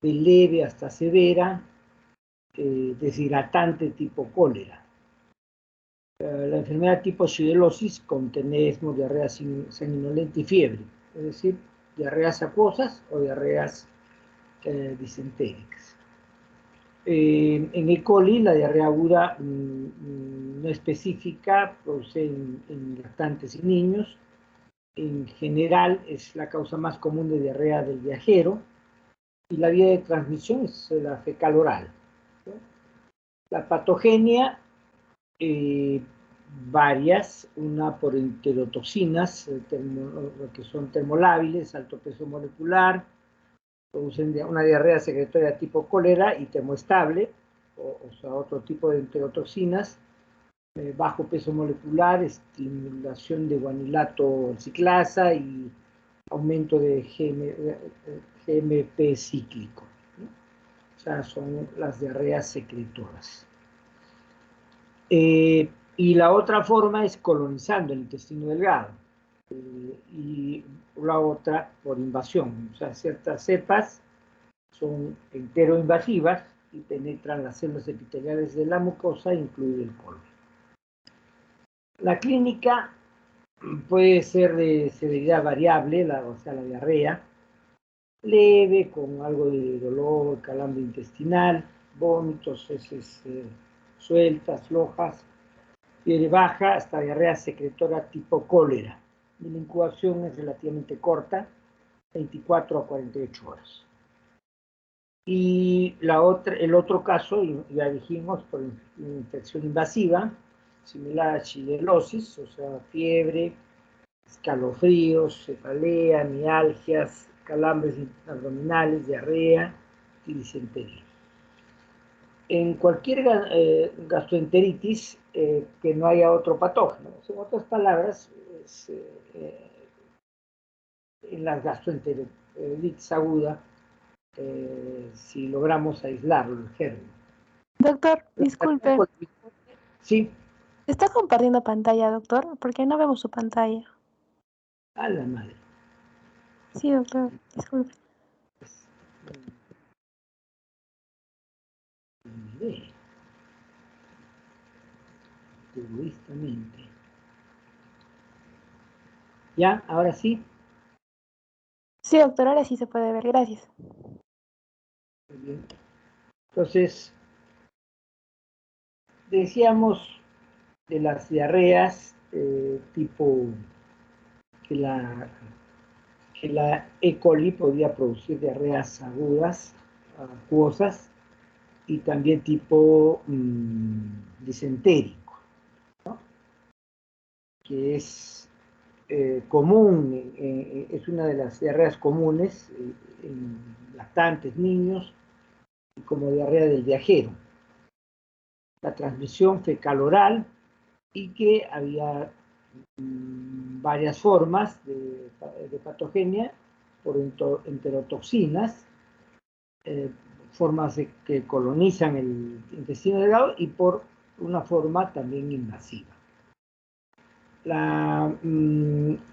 de leve hasta severa, deshidratante tipo cólera. La enfermedad tipo shigellosis con tenesmo, diarrea sanguinolenta y fiebre, es decir, diarreas acuosas o diarreas disentéricas. En E. coli, la diarrea aguda no específica produce en lactantes y niños. En general es la causa más común de diarrea del viajero y la vía de transmisión es la fecal oral, ¿no? La patogenia, varias, una por enterotoxinas, que son termolábiles, alto peso molecular, producen una diarrea secretoria tipo cólera y termoestable, o sea, otro tipo de enterotoxinas, bajo peso molecular, estimulación de guanilato ciclasa y aumento de GMP cíclico, ¿no? O sea, son las diarreas secretoras. Y la otra forma es colonizando el intestino delgado. Y la otra por invasión. O sea, ciertas cepas son enteroinvasivas y penetran las células epiteliales de la mucosa, incluido el colon. La clínica puede ser de severidad variable, o sea, la diarrea, leve, con algo de dolor, calambre intestinal, vómitos, heces sueltas, flojas, fiebre baja, hasta diarrea secretora tipo cólera. Y la incubación es relativamente corta, 24 a 48 horas. Y el otro caso, ya dijimos, por infección invasiva, similar a shigellosis, o sea, fiebre, escalofríos, cefalea, mialgias, calambres abdominales, diarrea y disentería. En cualquier gastroenteritis que no haya otro patógeno, en otras palabras, en la gastroenteritis aguda, si logramos aislarlo, el germen. Doctor, disculpe. Sí. ¿Está compartiendo pantalla, doctor? Porque no vemos su pantalla. A la madre. Sí, doctor, disculpe. Egoístamente. ¿Ya? ¿Ahora sí? Sí, doctor, ahora sí se puede ver, gracias. Muy bien. Entonces, decíamos de las diarreas tipo que la E. coli podía producir diarreas agudas, acuosas, y también tipo disentérico, ¿no? Que es común, es una de las diarreas comunes en lactantes, niños, y como diarrea del viajero. La transmisión fecal-oral y que había varias formas de patogenia por enterotoxinas, formas que colonizan el intestino delgado y por una forma también invasiva.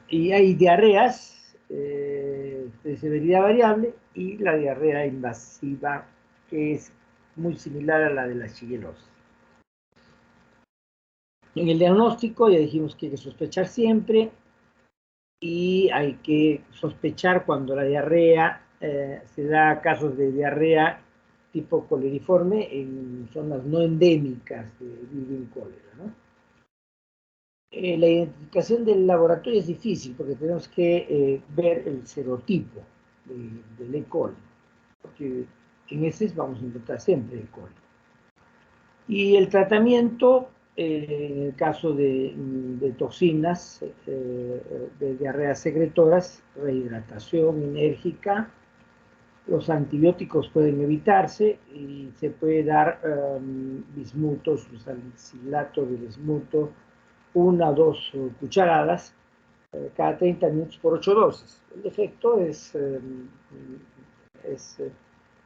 Y hay diarreas de severidad variable y la diarrea invasiva, que es muy similar a la de la shigellosis. En el diagnóstico ya dijimos que hay que sospechar siempre y hay que sospechar cuando la diarrea se da casos de diarrea tipo coleriforme en zonas no endémicas de Vivir cólera, ¿no? La identificación del laboratorio es difícil porque tenemos que ver el serotipo del E. coli, porque en ese vamos a encontrar siempre E. coli. Y el tratamiento, en el caso de toxinas, de diarreas secretoras, rehidratación enérgica, los antibióticos pueden evitarse y se puede dar bismuto, salicilato de bismuto, 1 o 2 cucharadas cada 30 minutos por 8 dosis. El efecto es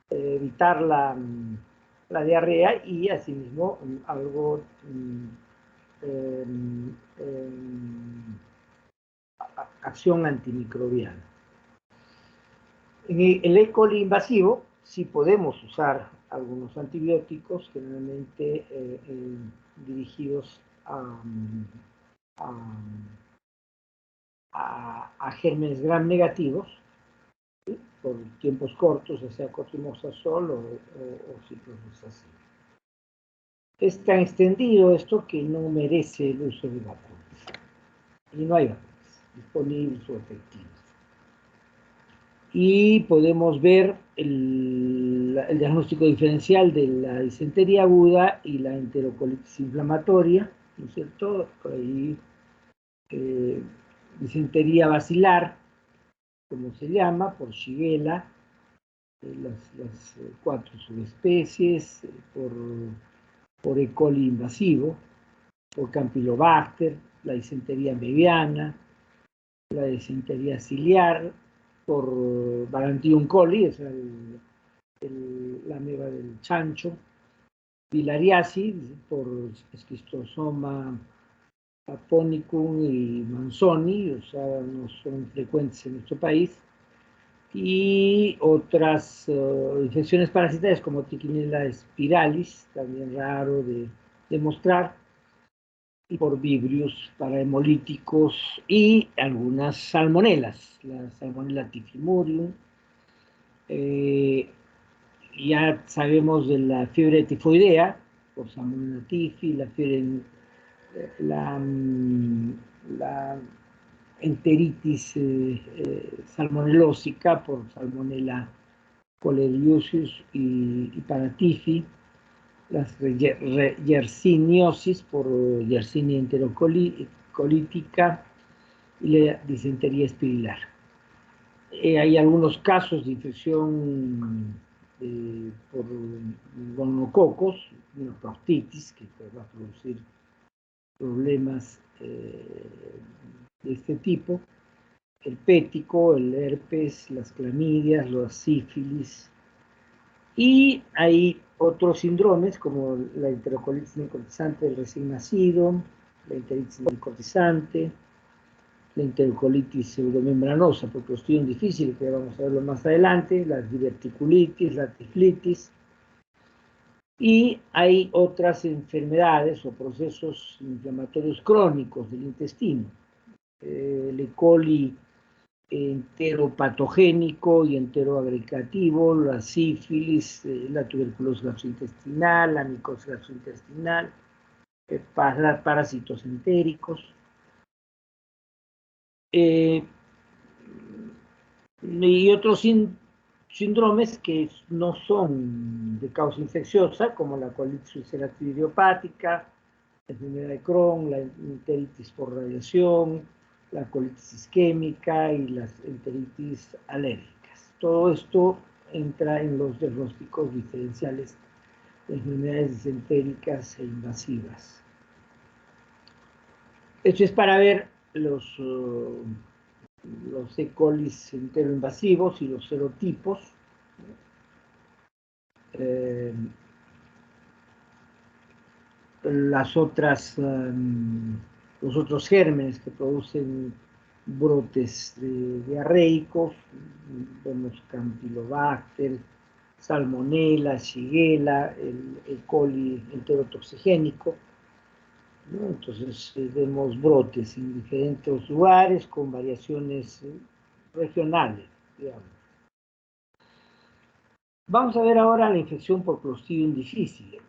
evitar la diarrea y asimismo algo acción antimicrobiana. En el E. coli invasivo sí podemos usar algunos antibióticos, generalmente dirigidos a gérmenes gram negativos, ¿sí? Por tiempos cortos, ya sea cotrimoxazol o ciprofloxacin. Es tan extendido esto que no merece el uso de vacunas. Y no hay vacunas disponibles o efectivas. Y podemos ver el diagnóstico diferencial de la disentería aguda y la enterocolitis inflamatoria, ¿no es cierto? Por ahí, disentería basilar, como se llama, por Shigella, las 4 subespecies, por E. coli invasivo, por Campylobacter, la disentería mediana, la disentería ciliar, por Balantium coli, es la ameba del chancho, filariasis, por Schistosoma japonicum y Manzoni, o sea, no son frecuentes en nuestro país, y otras infecciones parasitarias como Trichinella spiralis, también raro de demostrar, y por Vibrios para hemolíticos y algunas salmonelas, la Salmonella typhimurium. Ya sabemos de la fiebre tifoidea, por Salmonella typhi, la fiebre, la enteritis salmonelósica por Salmonella coleriosus y paratyphi, las yersiniosis por Yersinia enterocolítica y la disentería espirillar. Hay algunos casos de infección por gonococos, una proctitis que va a producir problemas de este tipo, el pético, el herpes, las clamidias, los sífilis. Y hay otros síndromes como la enterocolitis necrotizante del recién nacido, la enteritis necrotizante, la enterocolitis pseudomembranosa por Clostridium difficile, que vamos a verlo más adelante, la diverticulitis, la tiflitis. Y hay otras enfermedades o procesos inflamatorios crónicos del intestino, el E. coli enteropatogénico y enteroagregativo, la sífilis, la tuberculosis gastrointestinal, la micosis gastrointestinal, parásitos entéricos. Y otros síndromes que no son de causa infecciosa, como la colitis ulcerativa idiopática, la enfermedad de Crohn, la enteritis por radiación, la colitis isquémica y las enteritis alérgicas. Todo esto entra en los diagnósticos diferenciales de enfermedades disentéricas e invasivas. Esto es para ver los E. colis enteroinvasivos y los serotipos. Los otros gérmenes que producen brotes diarreicos, vemos Campylobacter, Salmonella, Shigella, el E. coli enterotoxigénico, ¿no? Entonces vemos brotes en diferentes lugares con variaciones regionales, digamos. Vamos a ver ahora la infección por Clostridium difficile.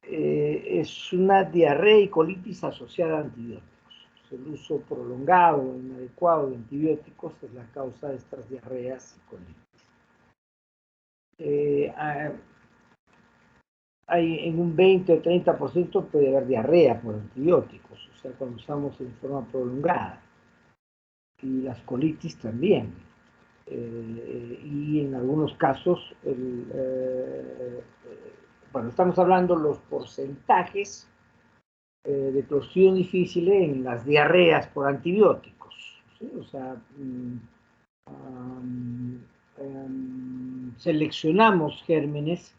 Es una diarrea y colitis asociada a antibióticos. El uso prolongado o inadecuado de antibióticos es la causa de estas diarreas y colitis. En un 20 o 30% puede haber diarrea por antibióticos, o sea, cuando usamos en forma prolongada. Y las colitis también. Y en algunos casos, bueno, estamos hablando los porcentajes de Clostridium difficile en las diarreas por antibióticos, ¿sí? O sea, seleccionamos gérmenes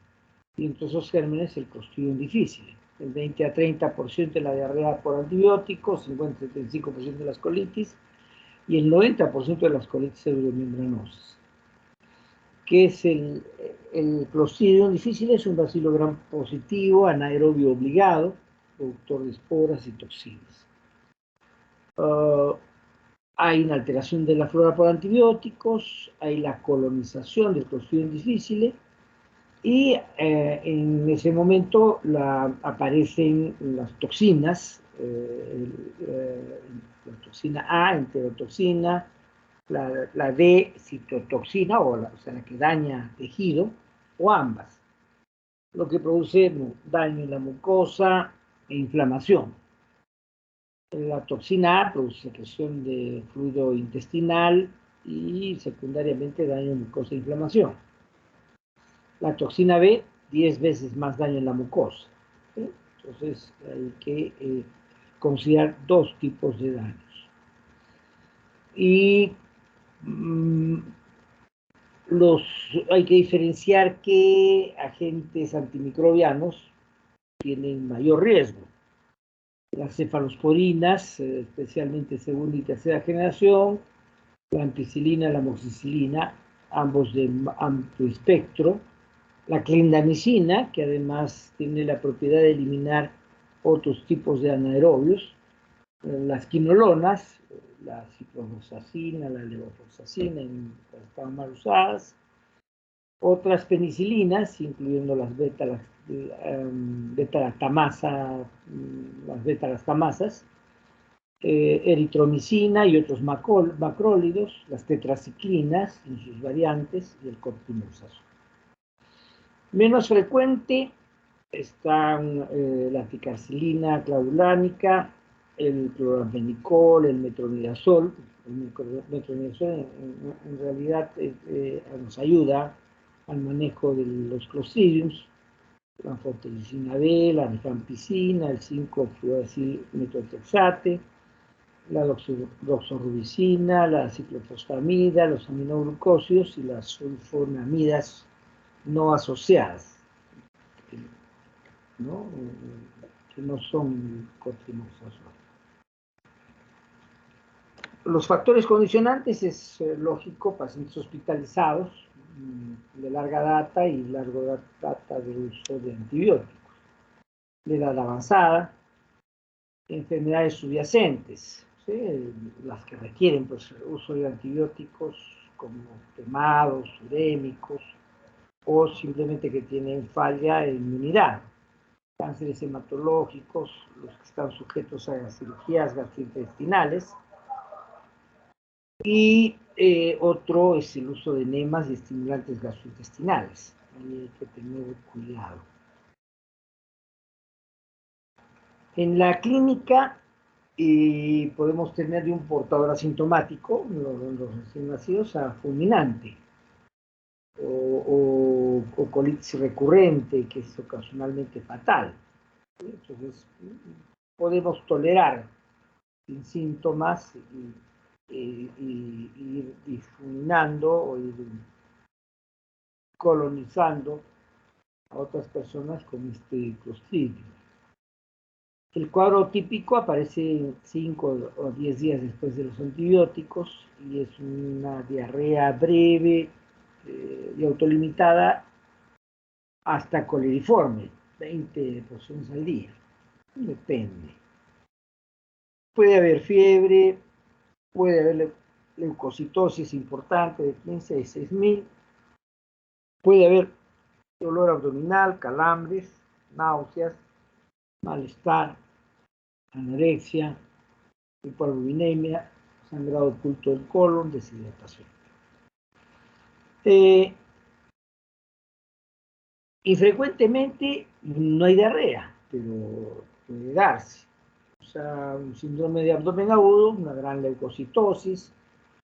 y entre esos gérmenes el Clostridium difficile. El 20 a 30% de la diarrea por antibióticos, 50 a 35% de las colitis y el 90% de las colitis pseudomembranosas, que es El Clostridium difficile es un bacilo gram positivo, anaerobio obligado, productor de esporas y toxinas. Hay una alteración de la flora por antibióticos, hay la colonización del Clostridium difficile, y en ese momento aparecen las toxinas, la toxina A, enterotoxina, la D, citotoxina, o sea, la que daña tejido, o ambas, lo que produce daño en la mucosa e inflamación. La toxina A produce secreción de fluido intestinal y secundariamente daño en mucosa e inflamación. La toxina B, 10 veces más daño en la mucosa. ¿Sí? Entonces hay que considerar dos tipos de daños. Y hay que diferenciar qué agentes antimicrobianos tienen mayor riesgo. Las cefalosporinas, especialmente segunda y tercera generación, la ampicilina y la amoxicilina, ambos de amplio espectro, la clindamicina, que además tiene la propiedad de eliminar otros tipos de anaerobios, las quinolonas, la ciprofloxacina, la levofloxacina, están mal usadas, otras penicilinas, incluyendo las beta-lactamasas, eritromicina y otros macrólidos, las tetraciclinas en sus variantes y el cortimuxazol. Menos frecuente están la ticarcilina clavulánica, el cloramfenicol, el metronidazol. El metronidazol en realidad nos ayuda al manejo de los clostridiums, la anfotericina B, la rifampicina, el 5-fluoracilmetotrexate, la doxorubicina, la ciclofosfamida, los aminoglucósidos y las sulfonamidas no asociadas, ¿no? Que no son cotrimoxazol. Los factores condicionantes es lógico, pacientes hospitalizados de larga data y larga data de uso de antibióticos, de edad avanzada, enfermedades subyacentes, ¿sí? Las que requieren pues, uso de antibióticos como quemados, urémicos, o simplemente que tienen falla de inmunidad, cánceres hematológicos, los que están sujetos a cirugías gastrointestinales, y otro es el uso de enemas y estimulantes gastrointestinales. Ahí hay que tener cuidado. En la clínica podemos tener de un portador asintomático, los recién nacidos, a fulminante, o colitis recurrente, que es ocasionalmente fatal. Entonces, podemos tolerar sin síntomas y ir difuminando o ir colonizando a otras personas con este Clostridium. El cuadro típico aparece 5 o 10 días después de los antibióticos y es una diarrea breve y autolimitada hasta coleriforme, 20 porciones al día. Depende. Puede haber fiebre, puede haber leucocitosis importante de 15 a 6.000, puede haber dolor abdominal, calambres, náuseas, malestar, anorexia, hipoalbuminemia, sangrado oculto del colon, deshidratación. Infrecuentemente no hay diarrea, pero puede darse. O sea, un síndrome de abdomen agudo, una gran leucocitosis,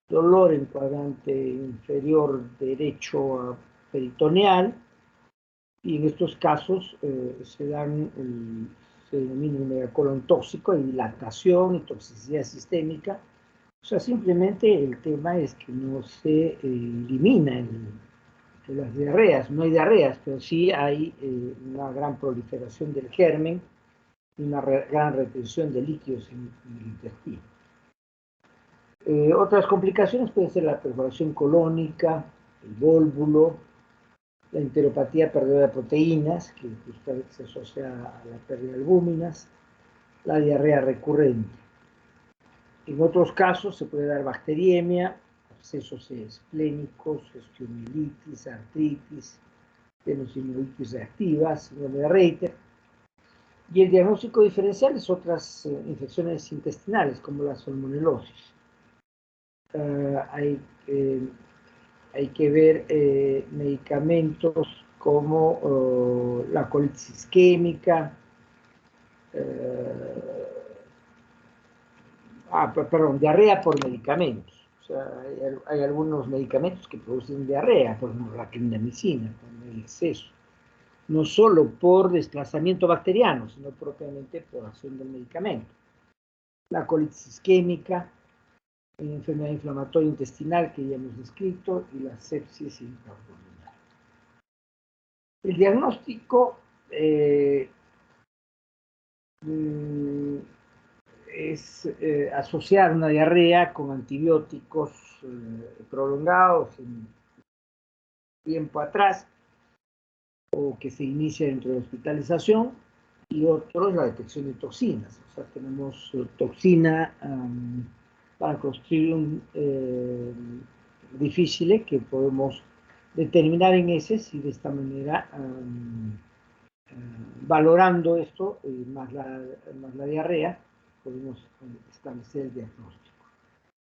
dolor en cuadrante inferior derecho peritoneal, y en estos casos se denomina un megacolon tóxico, y dilatación y toxicidad sistémica. O sea, simplemente el tema es que no se elimina las diarreas. No hay diarreas, pero sí hay una gran proliferación del germen y una gran retención de líquidos en el intestino. Otras complicaciones pueden ser la perforación colónica, el vólvulo, la enteropatía perdedora de proteínas, que justamente se asocia a la pérdida de albúminas, la diarrea recurrente. En otros casos se puede dar bacteriemia, abscesos esplénicos, osteomielitis, artritis, tenosynovitis reactiva, síndrome de Reiter. Y el diagnóstico diferencial es otras infecciones intestinales, como la salmonelosis. Hay que ver medicamentos como la colitis isquémica, diarrea por medicamentos. O sea, hay algunos medicamentos que producen diarrea, por ejemplo, la clindamicina, con el exceso. No solo por desplazamiento bacteriano, sino propiamente por acción del medicamento. La colitis isquémica, enfermedad inflamatoria intestinal que ya hemos descrito, y la sepsis intraabdominal. El diagnóstico es asociar una diarrea con antibióticos prolongados en tiempo atrás, o que se inicia dentro de la hospitalización, y otro es la detección de toxinas. O sea, tenemos toxina para Clostridium difficile que podemos determinar en heces, y de esta manera, valorando esto, más la diarrea, podemos establecer el diagnóstico.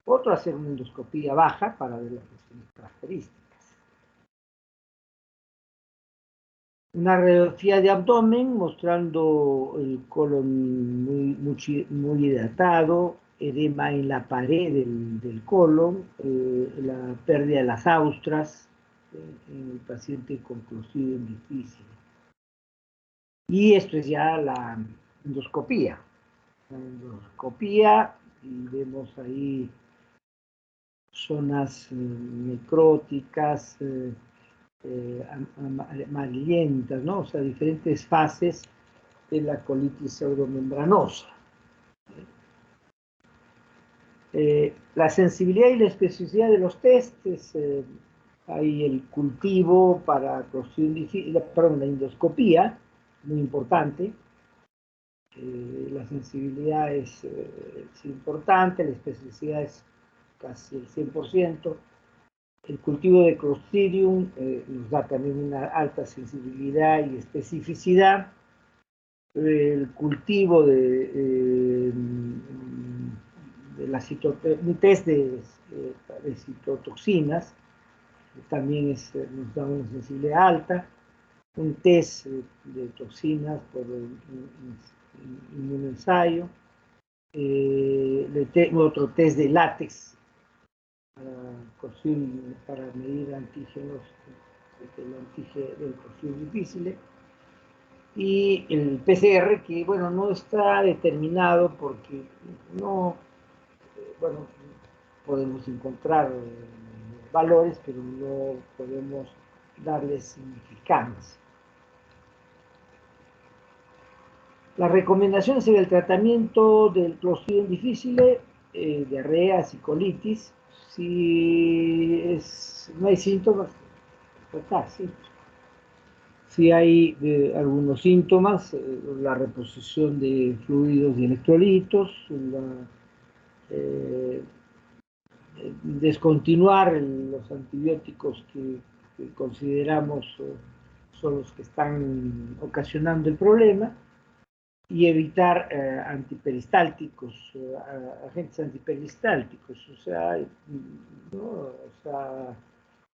Otro, hacer una endoscopía baja para ver las cuestiones características. Una radiografía de abdomen mostrando el colon muy hidratado, edema en la pared del colon, la pérdida de las austras en el paciente con Clostridium difficile. Y esto es ya la endoscopía. La endoscopía, y vemos ahí zonas necróticas, amarillentas, ¿no? O sea, diferentes fases de la colitis pseudomembranosa. La sensibilidad y la especificidad de los testes, hay el cultivo para la endoscopía, muy importante. La sensibilidad es importante, la especificidad es casi el 100%. El cultivo de Clostridium nos da también una alta sensibilidad y especificidad. El cultivo un test de citotoxinas también nos da una sensibilidad alta. Un test de toxinas por inmunoensayo. Otro test de látex para medir antígenos del Clostridium difficile, y el PCR, que bueno, no está determinado porque no, bueno, podemos encontrar valores, pero no podemos darles significancia. Las recomendaciones en el tratamiento del Clostridium difficile, diarreas y colitis. Si no hay síntomas, tratar, sí. Si hay algunos síntomas, la reposición de fluidos y electrolitos, descontinuar los antibióticos que consideramos son los que están ocasionando el problema, y evitar antiperistálticos, agentes antiperistálticos, o sea,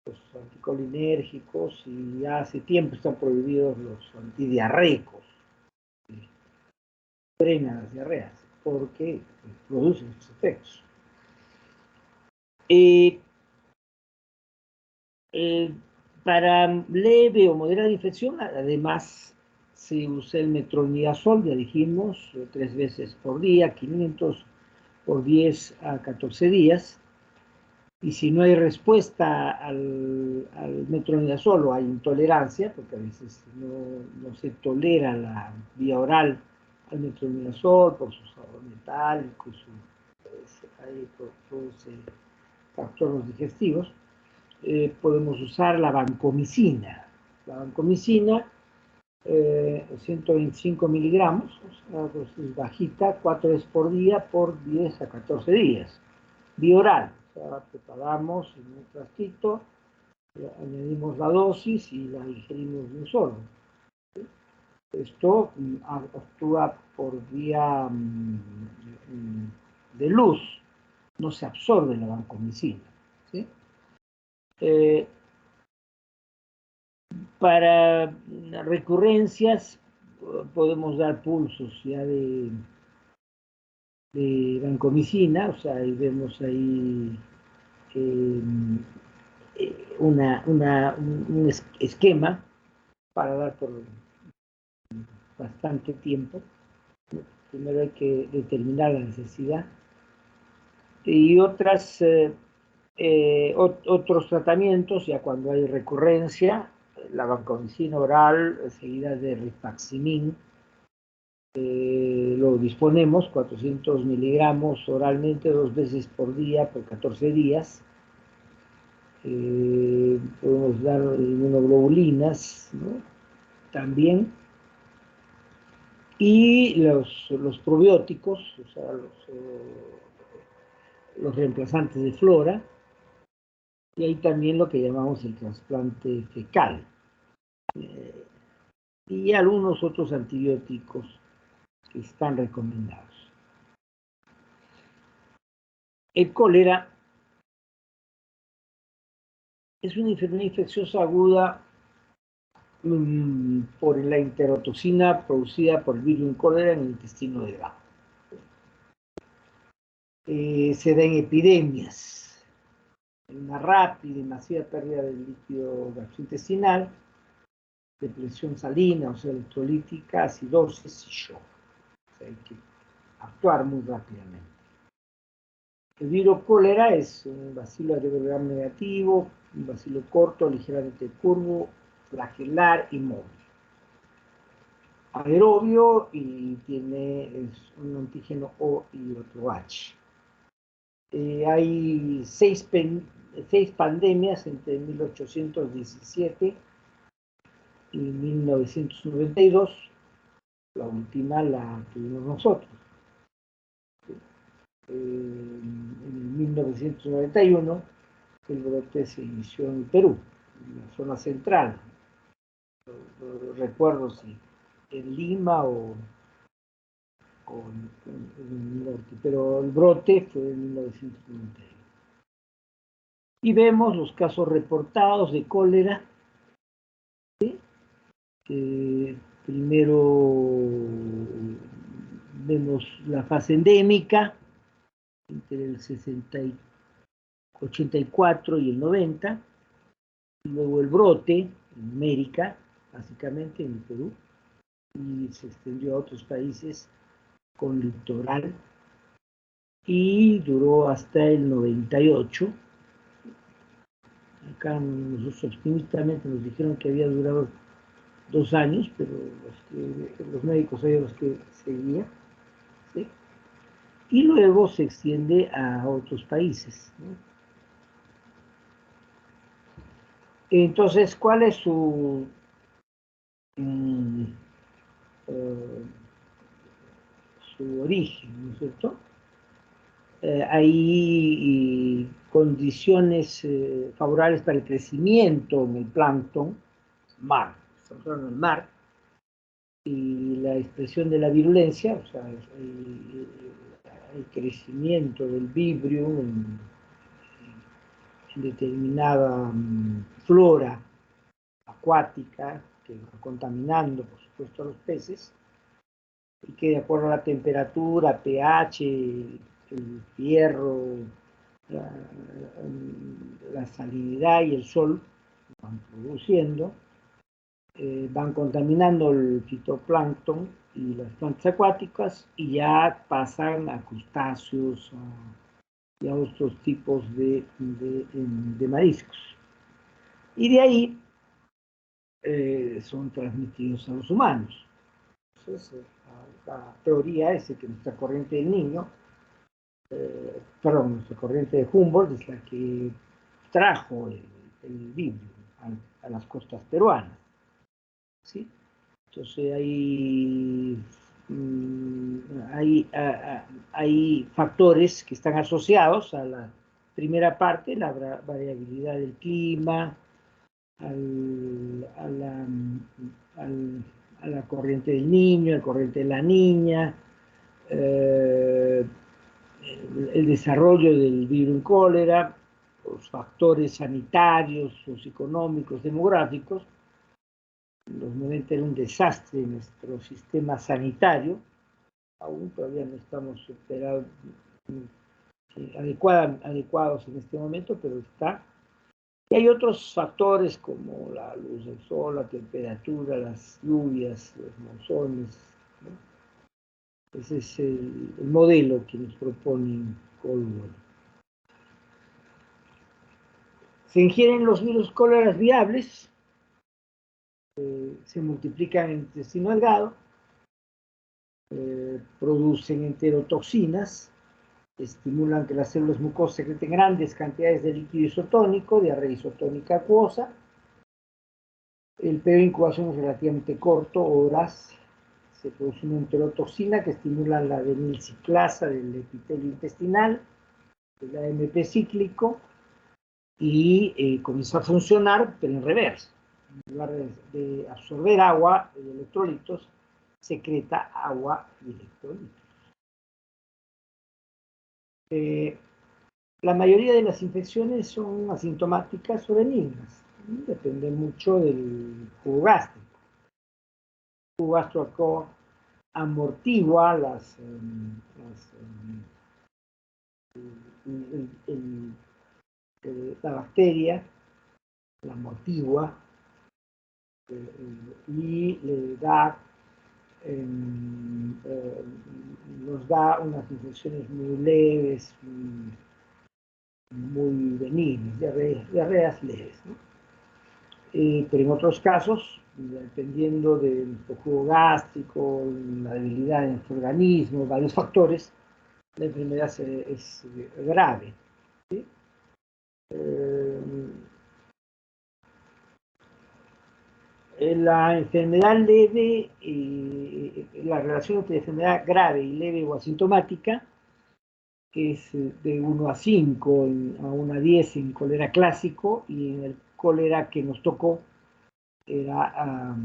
los anticolinérgicos, y ya hace tiempo están prohibidos los antidiarreicos, frenan las diarreas, porque producen estos efectos. Para leve o moderada infección, además, se usa el metronidazol, ya dijimos, 3 veces por día, 500 por 10 a 14 días. Y si no hay respuesta al metronidazol, o hay intolerancia, porque a veces no se tolera la vía oral al metronidazol por su sabor metálico, ahí produce trastornos digestivos, podemos usar la vancomicina, La vancomicina, 125 miligramos, o sea, dosis bajita, 4 veces por día por 10 a 14 días. Bioral, o sea, preparamos en un frasquito, añadimos la dosis y la ingerimos de un solo. Esto actúa por vía de luz, no se absorbe la vancomicina, ¿sí? Para recurrencias podemos dar pulsos ya de vancomicina, o sea, ahí vemos ahí un esquema para dar por bastante tiempo. Primero hay que determinar la necesidad. Y otros tratamientos, ya cuando hay recurrencia, la vancomicina oral, seguida de rifaximin, lo disponemos, 400 miligramos oralmente 2 veces por día por 14 días. Podemos dar inmunoglobulinas, ¿no? También. Y los probióticos, o sea, los reemplazantes de flora, y hay también lo que llamamos el trasplante fecal, y algunos otros antibióticos que están recomendados. El cólera es una enfermedad infecciosa aguda por la enterotoxina producida por el virus cólera en el intestino delgado. Se da en epidemias, una rápida y masiva pérdida del líquido gastrointestinal, depresión salina, o sea, electrolítica, acidosis y shock. O sea, hay que actuar muy rápidamente. El virus cólera es un bacilo aerobio negativo, un bacilo corto, ligeramente curvo, flagelar y móvil. Aerobio y tiene un antígeno O y otro H. Hay seis pandemias entre 1817 y 1992. La última la tuvimos nosotros. En 1991 el brote se inició en Perú, en la zona central. No recuerdo si en Lima o en el norte, pero el brote fue en 1991. Y vemos los casos reportados de cólera. ¿Sí? Primero vemos la fase endémica entre el 84 y el 90, luego el brote en América, básicamente en el Perú, y se extendió a otros países con litoral, y duró hasta el 98. Acá nosotros optimistamente nos dijeron que había durado 2 años, pero los médicos eran los que seguían, ¿sí? Y luego se extiende a otros países, ¿no? Entonces, ¿cuál es su origen, ¿no es cierto? Hay condiciones favorables para el crecimiento en el plancton, mar, estamos hablando del mar, y la expresión de la virulencia, o sea, el crecimiento del vibrio en determinada flora acuática que va contaminando, por supuesto, a los peces, y que de acuerdo a la temperatura, pH, el fierro, la salinidad y el sol van produciendo, van contaminando el fitoplancton y las plantas acuáticas y ya pasan a crustáceos y a otros tipos de mariscos. Y de ahí son transmitidos a los humanos. Entonces, la teoría es que nuestra corriente del Niño, nuestra corriente de Humboldt es la que trajo el vibrio a las costas peruanas. ¿sí? Entonces hay factores que están asociados a la primera parte, la variabilidad del clima, a la corriente del niño, a la corriente de la niña, el desarrollo del virus en cólera, los factores sanitarios, socioeconómicos, demográficos. Los 90 era un desastre en nuestro sistema sanitario, aún todavía no estamos adecuados en este momento, pero está. Y hay otros factores como la luz del sol, la temperatura, las lluvias, los monzones, ¿no? Ese es el modelo que nos propone Coldwell. Se ingieren los virus cóleras viables, se multiplican en intestino delgado, producen enterotoxinas, estimulan que las células mucosas secreten grandes cantidades de líquido isotónico, diarrea isotónica acuosa. El periodo de incubación es relativamente corto, horas. Se produce una enterotoxina que estimula la adenilciclasa del epitelio intestinal, el AMP cíclico, y comienza a funcionar, pero en reversa. En lugar de absorber agua y electrolitos, secreta agua y electrolitos. La mayoría de las infecciones son asintomáticas o benignas. Depende mucho del jugo gástrico. El jugo gástrico amortigua la bacteria, la amortigua, y le da, nos da unas infecciones muy leves, muy benignas, diarreas leves, ¿no? Pero en otros casos, dependiendo del jugo gástrico, la debilidad de nuestro organismo, varios factores, la enfermedad es grave, ¿sí? La enfermedad leve, la relación entre enfermedad grave y leve o asintomática, que es de 1 a 5, a 1 a 10 en cólera clásico, y en el cólera que nos tocó era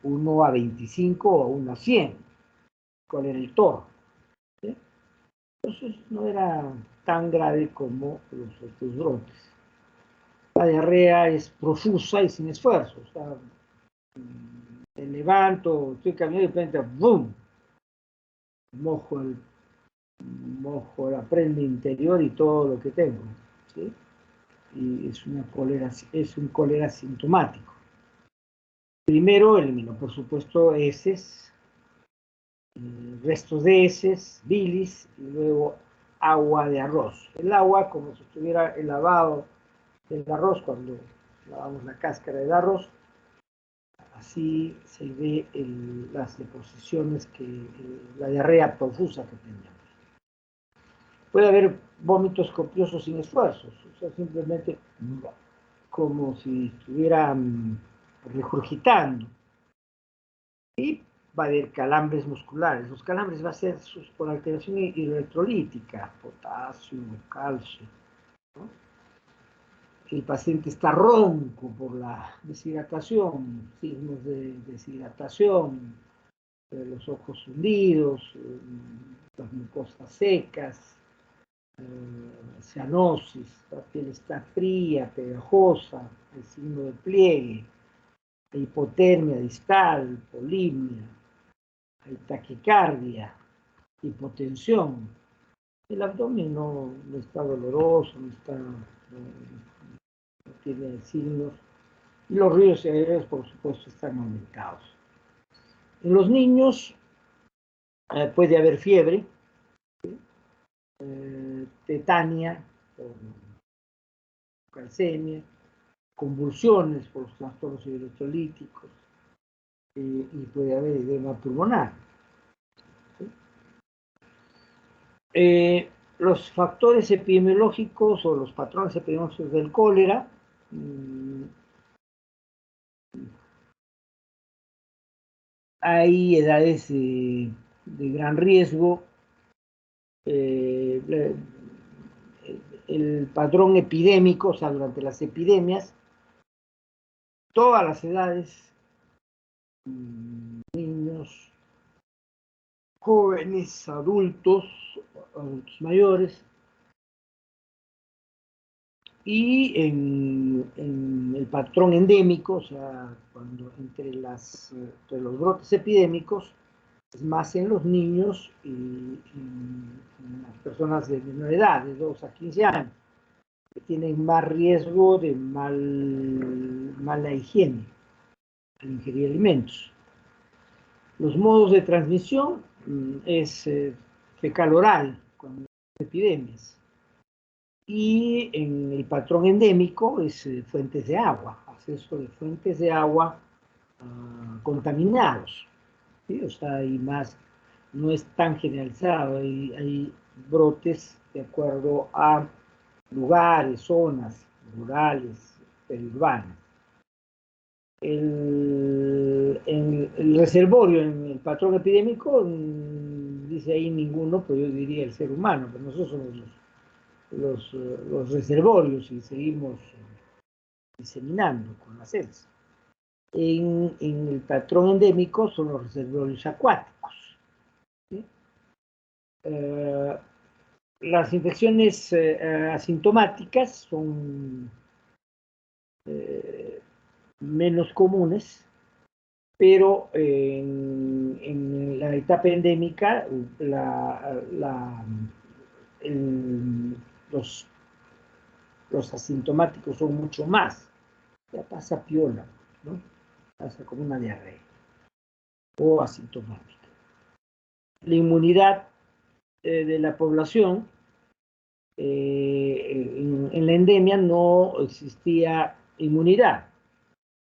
1 a 25 o 1 a 100, cólera el toro, ¿sí? Entonces no era tan grave como los otros brotes. La diarrea es profusa y sin esfuerzo. O sea, me levanto, estoy caminando y de repente, ¡boom! Mojo la prenda interior y todo lo que tengo, ¿sí? Y es un cólera sintomático. Primero elimino, por supuesto, heces, restos de heces, bilis, y luego agua de arroz. El agua, como si estuviera el lavado del arroz, cuando lavamos la cáscara del arroz, así se ve las deposiciones, la diarrea profusa que tenemos. Puede haber vómitos copiosos sin esfuerzos, o sea, simplemente como si estuvieran regurgitando. Y va a haber calambres musculares. Los calambres va a ser por alteración electrolítica, potasio, calcio, ¿no? El paciente está ronco por la deshidratación, signos de deshidratación, los ojos hundidos, las mucosas secas, cianosis, la piel está fría, pegajosa, el signo de pliegue, hipotermia distal, polimia, hay taquicardia, hipotensión. El abdomen no está doloroso, no tiene signos. Y los ruidos aéreos, por supuesto, están aumentados. En los niños puede haber fiebre, tetania, calcemia, convulsiones por los trastornos electrolíticos, y puede haber edema pulmonar. Los factores epidemiológicos o los patrones epidemiológicos del cólera Hay edades de gran riesgo. El patrón epidémico, o sea, durante las epidemias, todas las edades, niños, jóvenes, adultos mayores, y en el patrón endémico, o sea, cuando entre los brotes epidémicos, es más en los niños y en las personas de menor edad, de 2 a 15 años, que tienen más riesgo de mala higiene al ingerir alimentos. Los modos de transmisión es fecal oral, cuando hay epidemias. Y en el patrón endémico es fuentes de agua, acceso de fuentes de agua contaminados. ¿Sí? O sea, hay más, no es tan generalizado, hay brotes de acuerdo a lugares, zonas rurales, periurbanas. El reservorio en el patrón epidémico dice ahí ninguno, pero yo diría el ser humano, pero nosotros somos los reservorios y seguimos diseminando con las heces. En el patrón endémico son los reservorios acuáticos. ¿Sí? Las infecciones asintomáticas son menos comunes, pero en la etapa endémica los asintomáticos son mucho más. Ya pasa piola, ¿no? Pasa como una diarrea o asintomática. La inmunidad de la población en la endemia no existía inmunidad.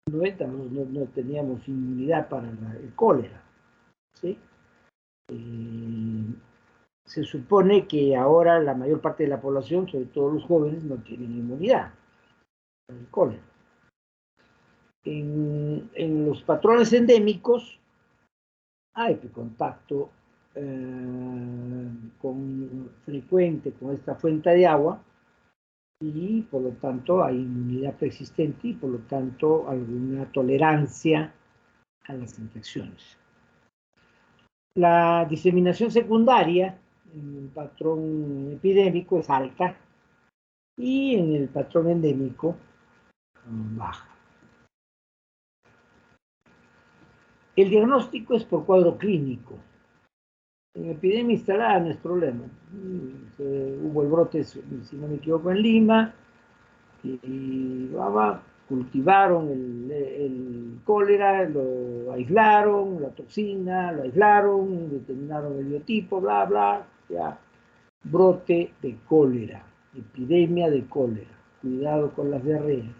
En los 90 no teníamos inmunidad para el cólera. ¿Sí? Se supone que ahora la mayor parte de la población, sobre todo los jóvenes, no tienen inmunidad para el cólera. En los patrones endémicos hay contacto frecuente con esta fuente de agua y por lo tanto hay inmunidad preexistente y por lo tanto alguna tolerancia a las infecciones. La diseminación secundaria en el patrón epidémico es alta y en el patrón endémico baja. El diagnóstico es por cuadro clínico. En epidemia instalada no es problema. Hubo el brote, si no me equivoco, en Lima, y cultivaron el cólera, lo aislaron, la toxina, lo aislaron, determinaron el biotipo, bla, bla, ya. Brote de cólera, epidemia de cólera. Cuidado con las diarreas.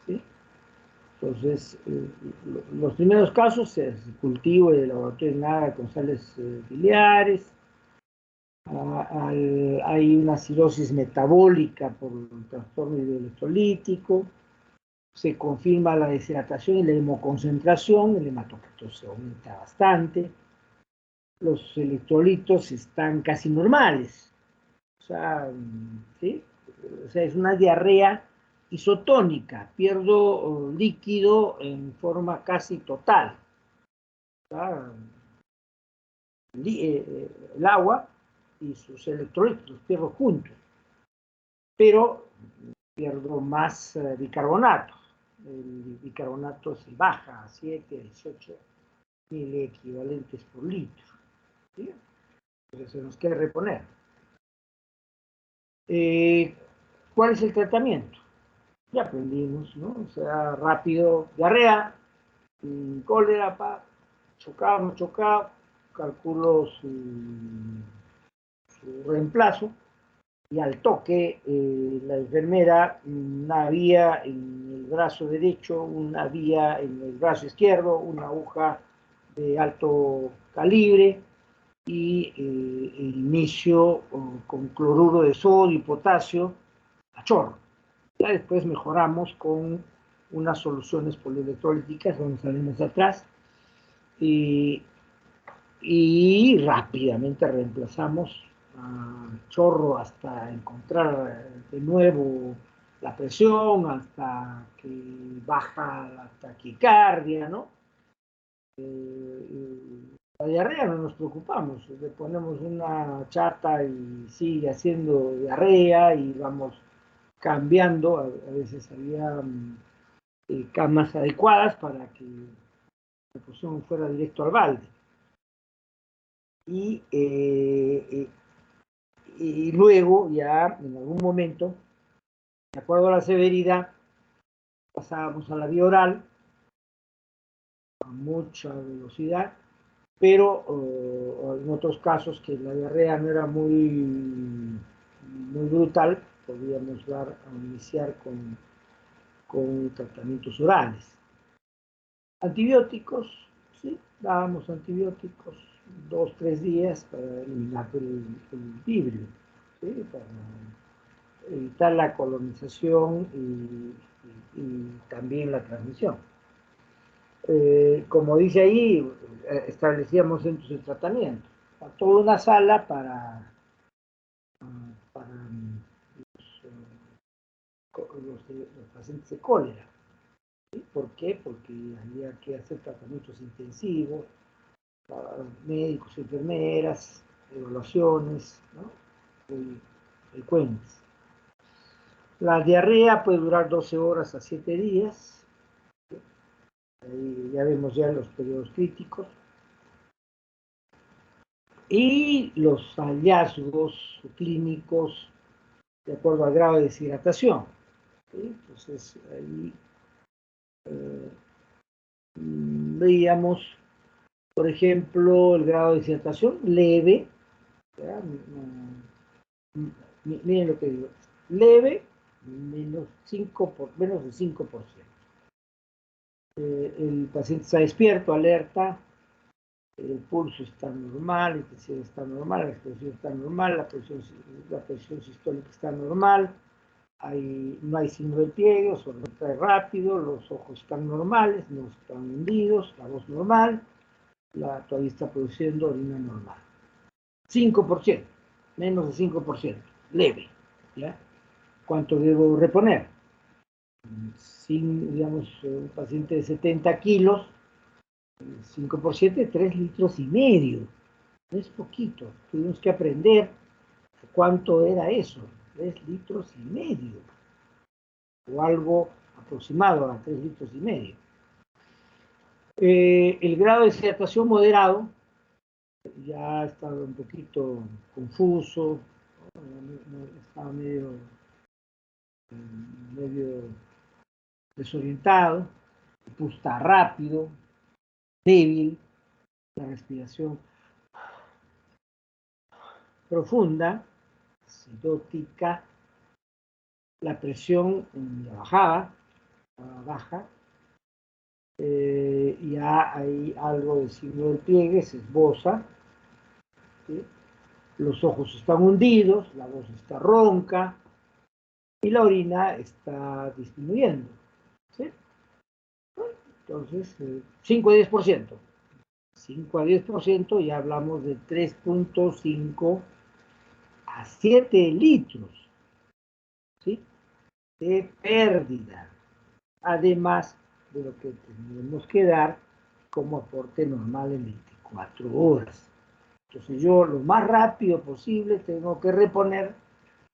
¿Sí? Entonces, los primeros casos es el cultivo de laboratorio de Naga con sales biliares. Hay una cirrosis metabólica por el trastorno hidroelectrolítico. Se confirma la deshidratación y la hemoconcentración. El hematocrito se aumenta bastante. Los electrolitos están casi normales. O sea, ¿sí? O sea, es una diarrea isotónica, pierdo líquido en forma casi total. El agua y sus electrolitos los pierdo juntos, pero pierdo más bicarbonato. El bicarbonato se baja a 7, 18 mil equivalentes por litro. ¿Sí? Entonces se nos quiere reponer. ¿Cuál es el tratamiento? Ya aprendimos, ¿no? O sea, rápido, diarrea, cólera, chocar, no chocar, calculo su reemplazo, y al toque la enfermera, una vía en el brazo derecho, una vía en el brazo izquierdo, una aguja de alto calibre y el inicio con cloruro de sodio y potasio a chorro. Ya después mejoramos con unas soluciones polielectrolíticas, donde salimos atrás, y rápidamente reemplazamos a chorro hasta encontrar de nuevo la presión, hasta que baja la taquicardia, ¿no? La diarrea no nos preocupamos, le ponemos una chata y sigue haciendo diarrea y vamos cambiando, a veces había camas adecuadas para que la presión fuera directo al balde. Y luego ya en algún momento, de acuerdo a la severidad, pasábamos a la vía oral a mucha velocidad, pero en otros casos que la diarrea no era muy brutal, podíamos iniciar con tratamientos orales. Antibióticos, sí, dábamos antibióticos 2-3 días para eliminar el vibrio, ¿sí? Para evitar la colonización y también la transmisión. Como dice ahí, establecíamos centros de tratamiento, toda una sala para los pacientes de cólera. ¿Sí? ¿Por qué? Porque había que hacer tratamientos intensivos, médicos, enfermeras, evaluaciones, ¿no? Muy frecuentes. La diarrea puede durar 12 horas a 7 días. Ahí ya vemos ya los periodos críticos. Y los hallazgos clínicos de acuerdo al grado de deshidratación. ¿Sí? Entonces, ahí veíamos, por ejemplo, el grado de deshidratación leve. Miren lo que digo. Leve, menos de 5%. El paciente está despierto, alerta, el pulso está normal, la intensidad está normal, la respiración está normal, la presión sistólica está normal, no hay signo del pliegue, se retrae rápido, los ojos están normales, no están hundidos, la voz normal, todavía está produciendo orina normal. 5%, menos de 5%, leve. ¿Ya? ¿Cuánto debo reponer? Digamos, un paciente de 70 kilos, 5%, 3 litros y medio. No es poquito. Tuvimos que aprender cuánto era eso, 3 litros y medio. O algo aproximado a 3 litros y medio. El grado de deshidratación moderado ya estaba un poquito confuso, estaba medio desorientado, el pulso está rápido, débil, la respiración profunda, acidótica, la presión bajaba, baja, ya hay algo de signo del pliegue, se esboza, ¿sí? Los ojos están hundidos, la voz está ronca y la orina está disminuyendo, ¿sí? Entonces, 5 a 10%. 5 a 10%, ya hablamos de 3.5 a 7 litros, ¿sí? De pérdida, además de lo que tenemos que dar como aporte normal en 24 horas. Entonces yo lo más rápido posible tengo que reponer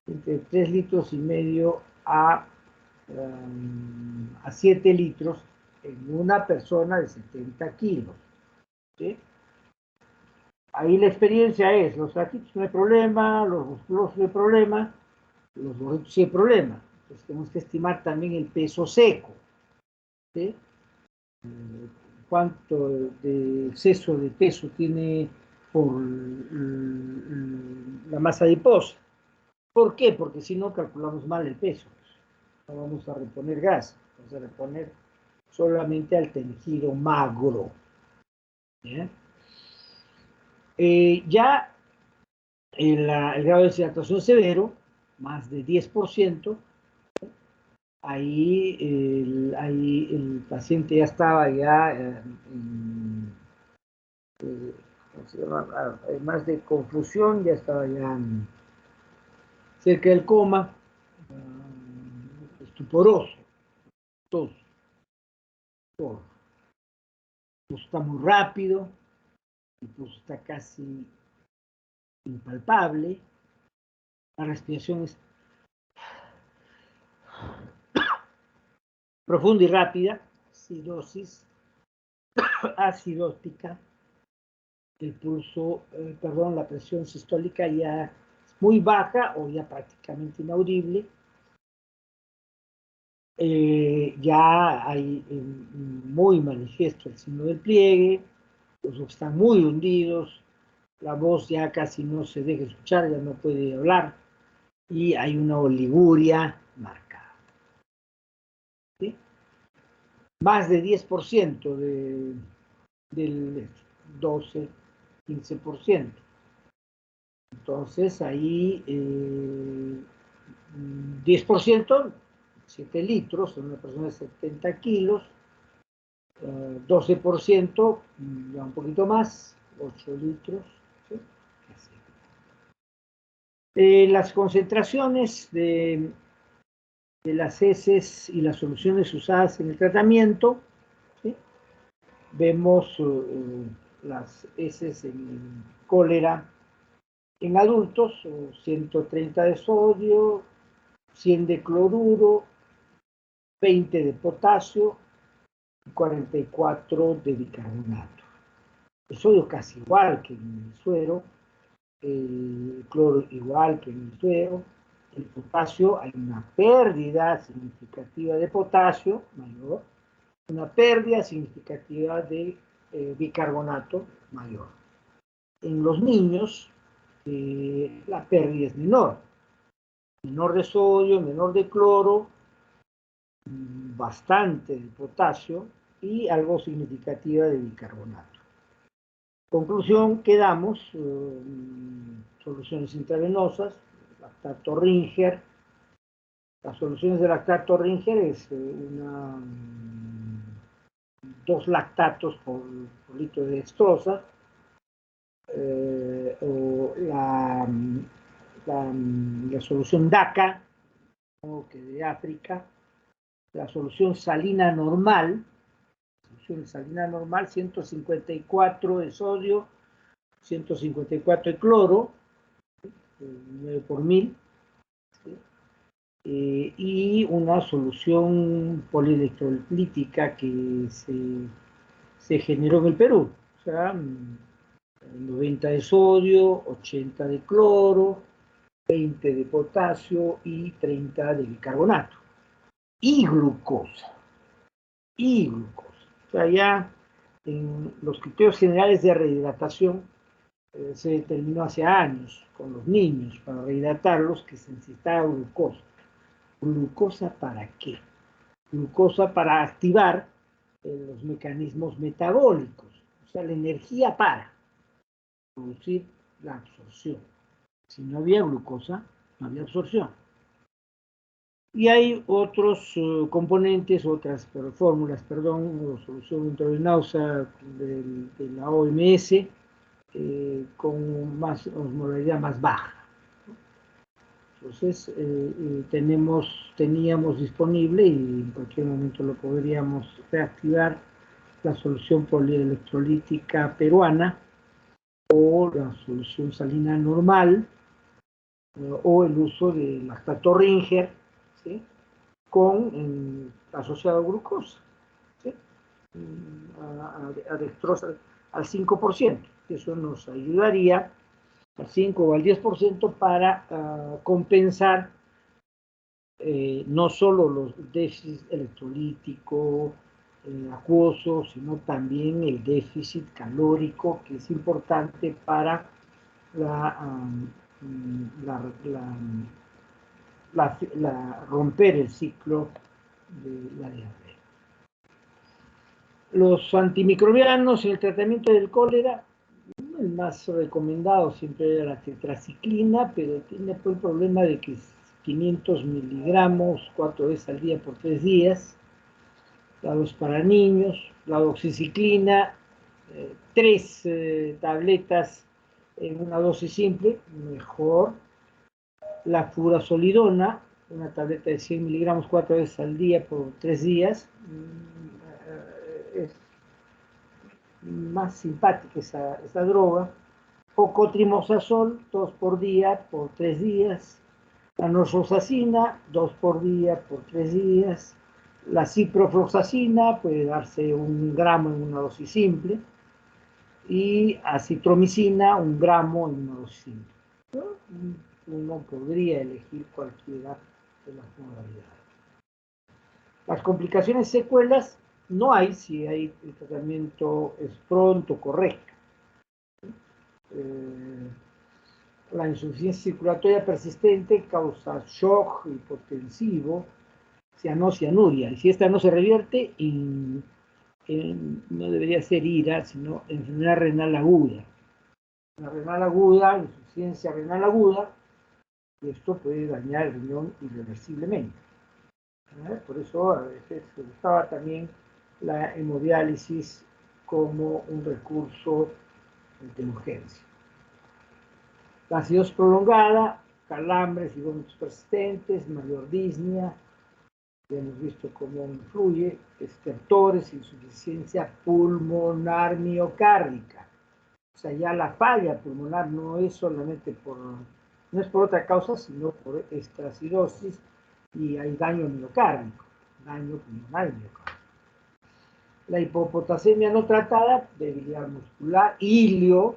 entre 3 litros y medio a 7 litros en una persona de 70 kilos. ¿Sí? Ahí la experiencia es, los ratitos no hay problema, los musculosos no hay problema, los gorritos sí hay problema. Entonces tenemos que estimar también el peso seco. ¿Sí? Cuánto de exceso de peso tiene por la masa adiposa. ¿Por qué? Porque si no calculamos mal el peso. No vamos a reponer grasa, vamos a reponer solamente al tejido magro. ¿Bien? Ya el grado de deshidratación severo, más de 10%, ahí el paciente ya estaba además de confusión, ya estaba ya cerca del coma, estuporoso, tos, pues está muy rápido, pues está casi impalpable, la respiración es profunda y rápida, acidosis acidótica, el pulso, la presión sistólica ya es muy baja o ya prácticamente inaudible. Ya hay muy manifiesto el signo del pliegue, los ojos están muy hundidos, la voz ya casi no se deja escuchar, ya no puede hablar, y hay una oliguria marcada. ¿Sí? Más de 10% del 12, 15%. Entonces ahí 10%, 7 litros, en una persona de 70 kilos, 12%, ya un poquito más, 8 litros. ¿Sí? Las concentraciones de las heces y las soluciones usadas en el tratamiento, ¿sí? Vemos las heces en cólera en adultos, 130 de sodio, 100 de cloruro, 20 de potasio y 44 de bicarbonato. El sodio casi igual que en el suero, el cloro igual que en el suero, el potasio, hay una pérdida significativa de potasio mayor, una pérdida significativa de bicarbonato mayor. En los niños, la pérdida es menor de sodio, menor de cloro, bastante de potasio y algo significativa de bicarbonato. Conclusión, quedamos, soluciones intravenosas, lactato Ringer. Las soluciones de lactato Ringer es 2 lactatos por litro de dextrosa, o la solución DACA, que de África, la solución salina normal, 154 de sodio, 154 de cloro, 9 por 1000, ¿sí? Y una solución polielectrolítica que se generó en el Perú, o sea, 90 de sodio, 80 de cloro, 20 de potasio y 30 de bicarbonato. Y glucosa. O sea, ya en los criterios generales de rehidratación se determinó hace años con los niños para rehidratarlos que se necesitaba glucosa. ¿Glucosa para qué? Glucosa para activar los mecanismos metabólicos, o sea, la energía para producir la absorción. Si no había glucosa, no había absorción. Y hay otros componentes, otras fórmulas, solución intravenosa de la OMS con osmolaridad más baja. Entonces, teníamos disponible y en cualquier momento lo podríamos reactivar la solución polielectrolítica peruana o la solución salina normal o el uso de lactato Ringer, ¿sí? Con asociado a glucosa, ¿sí? A dextrosa al 5%. Eso nos ayudaría al 5 o al 10% para compensar no solo los déficits electrolíticos, acuosos, sino también el déficit calórico, que es importante para romper el ciclo de la diarrea. Los antimicrobianos en el tratamiento del cólera, el más recomendado siempre era la tetraciclina, pero tiene el problema de que es 500 miligramos 4 veces al día por 3 días. La dos para niños, la doxiciclina 3 tabletas en una dosis simple, mejor. La furazolidona, una tableta de 100 miligramos 4 veces al día por 3 días, es más simpática esa droga. O cotrimosazol, 2 por día por 3 días. La norfloxacina, 2 por día por 3 días. La ciprofloxacina puede darse 1 gramo en una dosis simple. Y acitromicina, 1 gramo en una dosis simple. Uno podría elegir cualquiera de las modalidades. Las complicaciones secuelas no hay si el tratamiento es pronto, correcto. La insuficiencia circulatoria persistente causa shock hipotensivo, cianocianuria, y si esta no se revierte, no debería ser IRA, sino enfermedad renal aguda. La renal aguda, insuficiencia renal aguda, y esto puede dañar el riñón irreversiblemente. Por eso a veces se usaba también la hemodiálisis como un recurso de urgencia. La acidosis prolongada, calambres y vómitos persistentes, mayor disnea, ya hemos visto cómo influye, estertores, insuficiencia pulmonar miocárdica. O sea, ya la falla pulmonar no es solamente no es por otra causa, sino por esta acidosis, y hay daño miocárdico, daño pulmonar miocárdico. La hipopotasemia no tratada, debilidad muscular, ilio,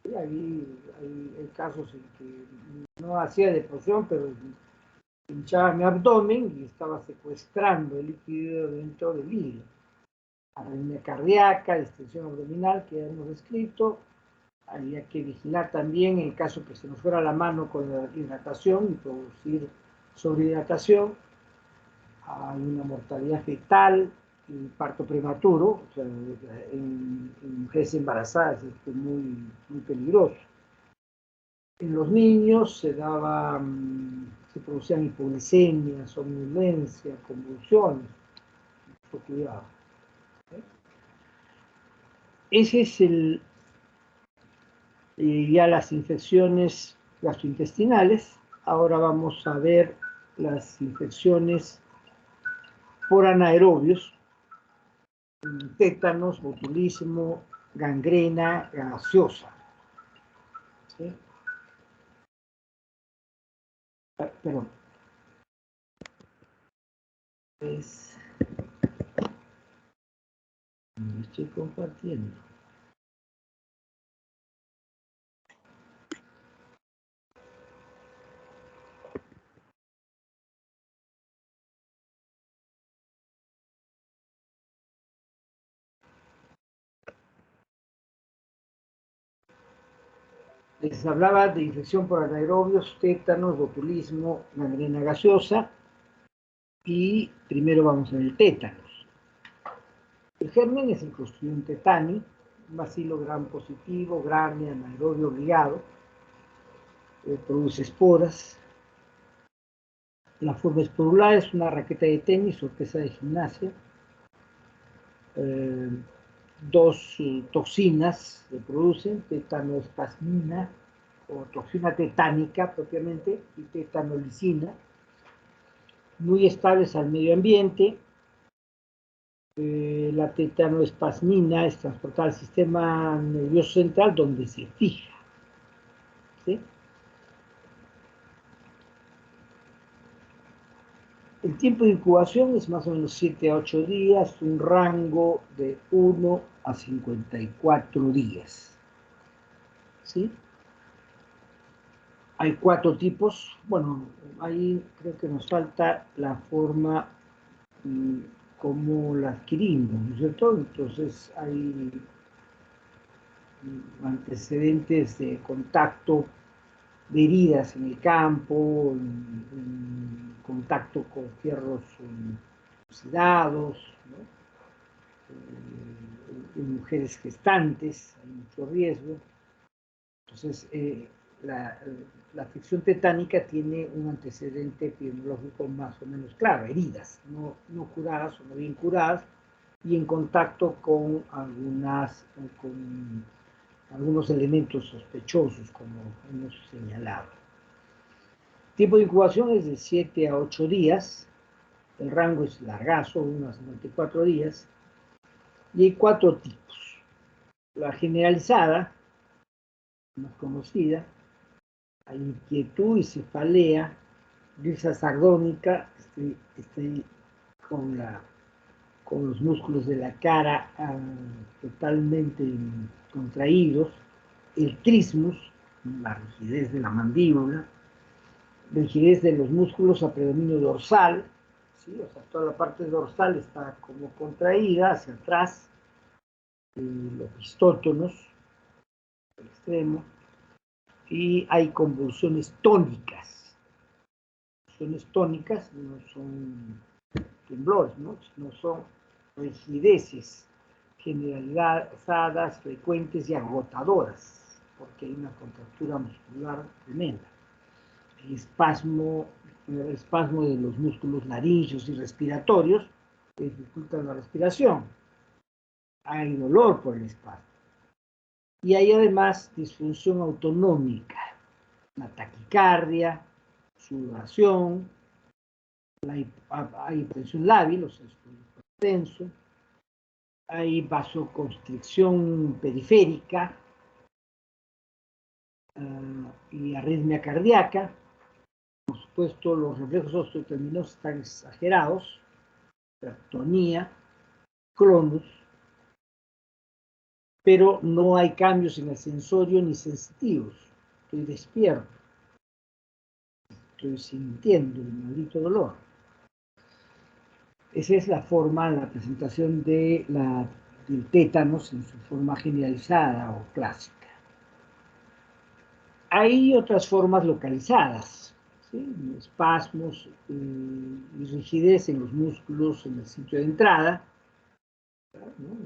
y hay casos en que no hacía depresión, pero hinchaba mi abdomen y estaba secuestrando el líquido dentro del ilio. Arritmia cardíaca, distensión abdominal, que ya hemos descrito. Había que vigilar también en caso que se nos fuera la mano con la hidratación y producir sobrehidratación. Hay una mortalidad fetal y parto prematuro, o sea, en mujeres embarazadas, esto es muy, muy peligroso. En los niños se producían hipoglicemia, somnolencia, convulsiones. Mucho cuidado. Ese es ya las infecciones gastrointestinales. Ahora vamos a ver las infecciones por anaerobios, tétanos, botulismo, gangrena gaseosa. ¿Sí? Perdón. Me estoy compartiendo. Les hablaba de infección por anaerobios, tétanos, botulismo, gangrena gaseosa, y primero vamos a ver el tétanos. El germen es el Clostridium tetani, un bacilo gram positivo, grande, anaerobio obligado, produce esporas. La forma esporular es una raqueta de tenis o pesa de gimnasia. 2 toxinas se producen, tetanospasmina o toxina tetánica propiamente y tetanolicina, muy estables al medio ambiente. La tetanospasmina es transportada al sistema nervioso central donde se fija. ¿Sí? El tiempo de incubación es más o menos 7 a 8 días, un rango de 1 a 54 días. ¿Sí? Hay 4 tipos. Bueno, ahí creo que nos falta la forma como la adquirimos, ¿no es cierto? Entonces hay antecedentes de contacto de heridas en el campo, en contacto con fierros oxidados, ¿no? En mujeres gestantes hay mucho riesgo. Entonces, la afección tetánica tiene un antecedente epidemiológico más o menos claro, heridas, no curadas o no bien curadas, y en contacto con algunos elementos sospechosos, como hemos señalado. El tiempo de incubación es de 7 a 8 días, el rango es largazo, unos 94 días, y hay 4 tipos. La generalizada, más conocida, hay inquietud y cefalea, risa sardónica, con los músculos de la cara totalmente contraídos, el trismus, la rigidez de la mandíbula, rigidez de los músculos a predominio dorsal, ¿sí? O sea, toda la parte dorsal está como contraída hacia atrás, los pistótonos, el extremo, y hay convulsiones tónicas. Convulsiones tónicas no son temblores, ¿no? Sino son rigideces generalizadas, frecuentes y agotadoras, porque hay una contractura muscular tremenda. El espasmo de los músculos laringeos y respiratorios que dificultan la respiración. Hay dolor por el espasmo. Y hay además disfunción autonómica, la taquicardia, sudoración, hay hipertensión lábil, o sea, es hipertenso, hay vasoconstricción periférica y arritmia cardíaca. Por supuesto, los reflejos osteoteminosos están exagerados, hipertonía, clonus, pero no hay cambios en el sensorio ni sensitivos. Estoy despierto, estoy sintiendo el maldito dolor. Esa es la forma, la presentación del tétanos en su forma generalizada o clásica. Hay otras formas localizadas, ¿sí? Espasmos y rigidez en los músculos en el sitio de entrada, ¿no?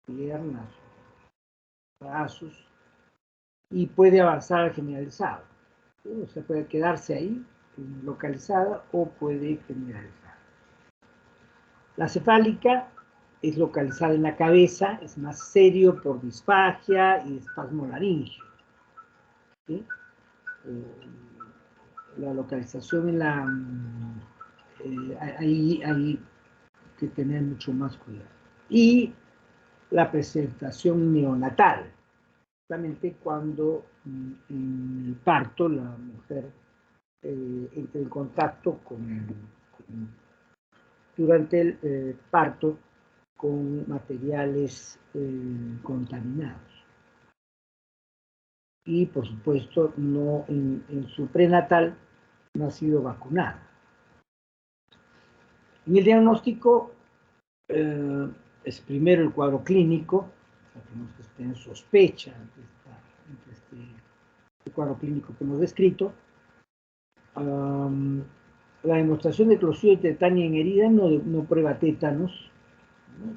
Piernas, brazos, y puede avanzar al generalizado. ¿Sí? O sea, puede quedarse ahí, localizada, o puede generalizar. La cefálica es localizada en la cabeza, es más serio por disfagia y espasmo laríngeo. ¿Sí? La localización en la... hay que tener mucho más cuidado. Y la presentación neonatal, justamente cuando en el parto la mujer entra en contacto durante el parto con materiales contaminados. Y, por supuesto, no en su prenatal no ha sido vacunada. En el diagnóstico es primero el cuadro clínico, o sea, tenemos que tener sospecha entre este cuadro clínico que hemos descrito. La demostración de closidio de tetania en herida no prueba tétanos, ¿no?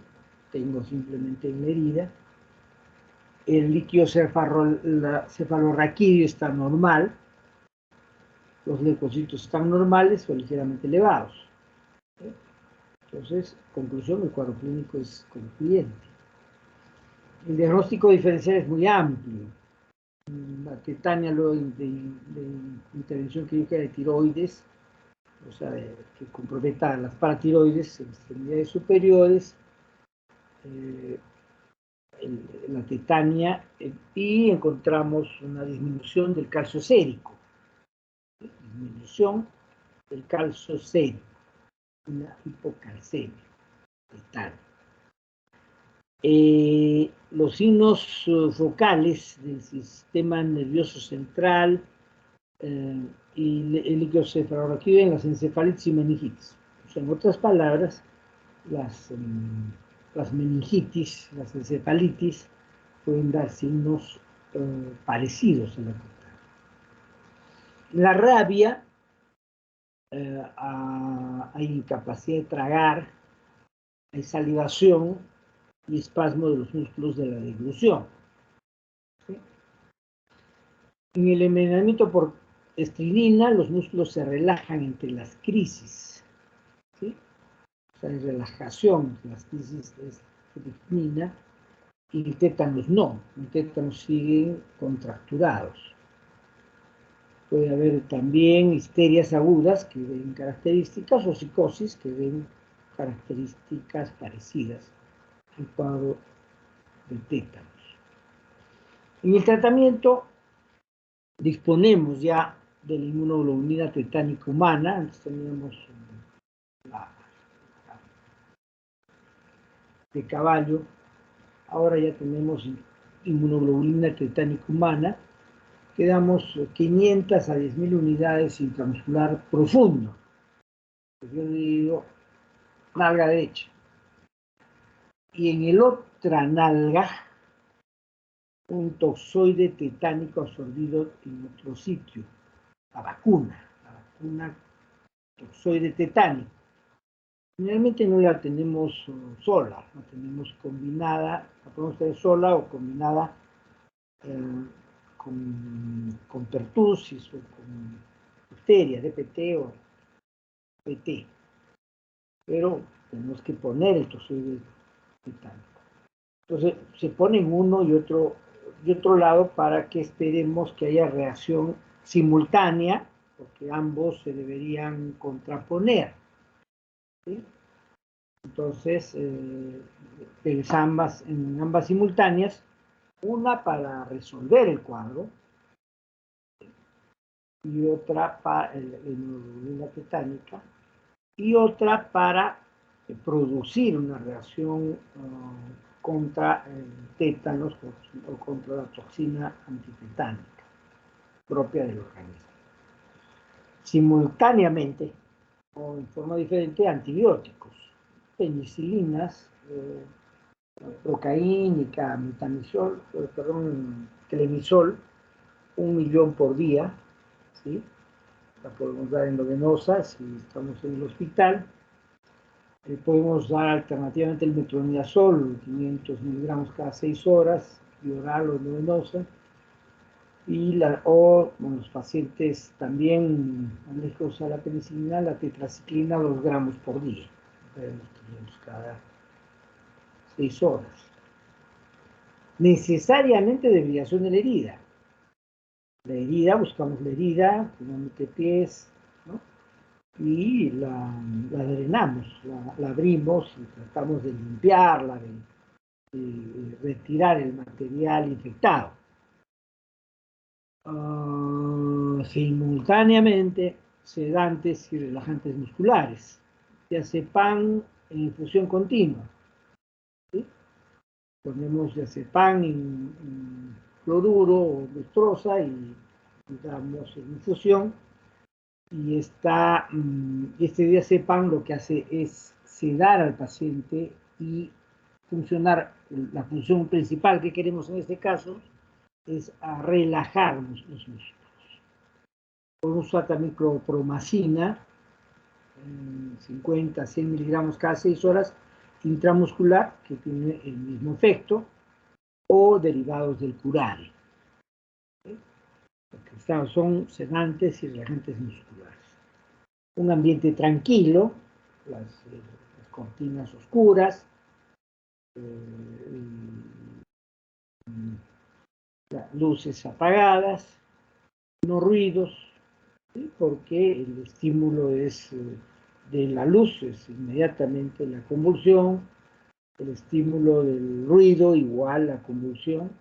Tengo simplemente en la herida. El líquido cefalorraquídeo está normal, los leucocitos están normales o ligeramente elevados. Entonces, conclusión, el cuadro clínico es concluyente. El diagnóstico diferencial es muy amplio. La tetania luego de intervención quirúrgica de tiroides, o sea, que comprometa las paratiroides en extremidades superiores, la tetania, y encontramos una disminución del calcio sérico. Disminución del calcio sérico, una hipocalcemia tetania. Los signos focales del sistema nervioso central y el líquido cefalorraquídeo en las encefalitis y meningitis. O sea, en otras palabras, las meningitis, las encefalitis, pueden dar signos parecidos a la tetania. La rabia, hay incapacidad de tragar, hay salivación y espasmo de los músculos de la deglución. ¿Sí? En el envenenamiento por estrinina, los músculos se relajan entre las crisis. ¿Sí? o sea, en relajación, las crisis se discrimina, y el tétanos no, el tétanos siguen contracturados. Puede haber también histerias agudas que den características o psicosis que den características parecidas al cuadro del tétanos. En el tratamiento disponemos ya de la inmunoglobulina tetánica humana. Antes teníamos la de caballo, ahora ya tenemos inmunoglobulina tetánica humana, que damos 500 a 10.000 unidades intramuscular profundo. Yo digo nalga derecha. Y en el otra nalga, un toxoide tetánico absorbido en otro sitio, la vacuna toxoide tetánico. Generalmente no la tenemos sola, la tenemos combinada, la podemos tener sola o combinada con pertussis o con bacterias, DPT o PT. Pero tenemos que poner el toxoide tetánico. Entonces se ponen uno y otro lado para que esperemos que haya reacción simultánea, porque ambos se deberían contraponer. ¿Sí? Entonces, en ambas simultáneas, una para resolver el cuadro y otra para la tetánica, y otra para producir una reacción contra el tétanos o contra la toxina antitetánica propia del organismo. Simultáneamente, o en forma diferente, antibióticos, penicilinas, procaínica, clemizol, 1 millón por día, ¿sí? La podemos dar endovenosa si estamos en el hospital. Podemos dar alternativamente el metronidazol, 500 miligramos cada 6 horas, y oral o endovenosa. Y los pacientes también alérgicos a la penicilina, la tetraciclina, 2 gramos por día, cada 6 horas. Necesariamente desviación de la herida. La herida, buscamos la herida, ponemos pies, ¿no? Y la drenamos, la abrimos y tratamos de limpiarla, de retirar el material infectado. Simultáneamente, sedantes y relajantes musculares. Diazepam en infusión continua. ¿Sí? Ponemos diazepam en cloruro o dextrosa y damos en infusión. Y este diazepam lo que hace es sedar al paciente y la función principal que queremos en este caso es a relajar los músculos. Podemos usar también clorpromacina, 50 a 100 miligramos cada 6 horas, intramuscular, que tiene el mismo efecto, o derivados del curare. ¿Sí? Porque son sedantes y relajantes musculares. Un ambiente tranquilo, las cortinas oscuras, las luces apagadas, no ruidos, ¿sí? Porque el estímulo es de la luz, es inmediatamente la convulsión, el estímulo del ruido igual la convulsión.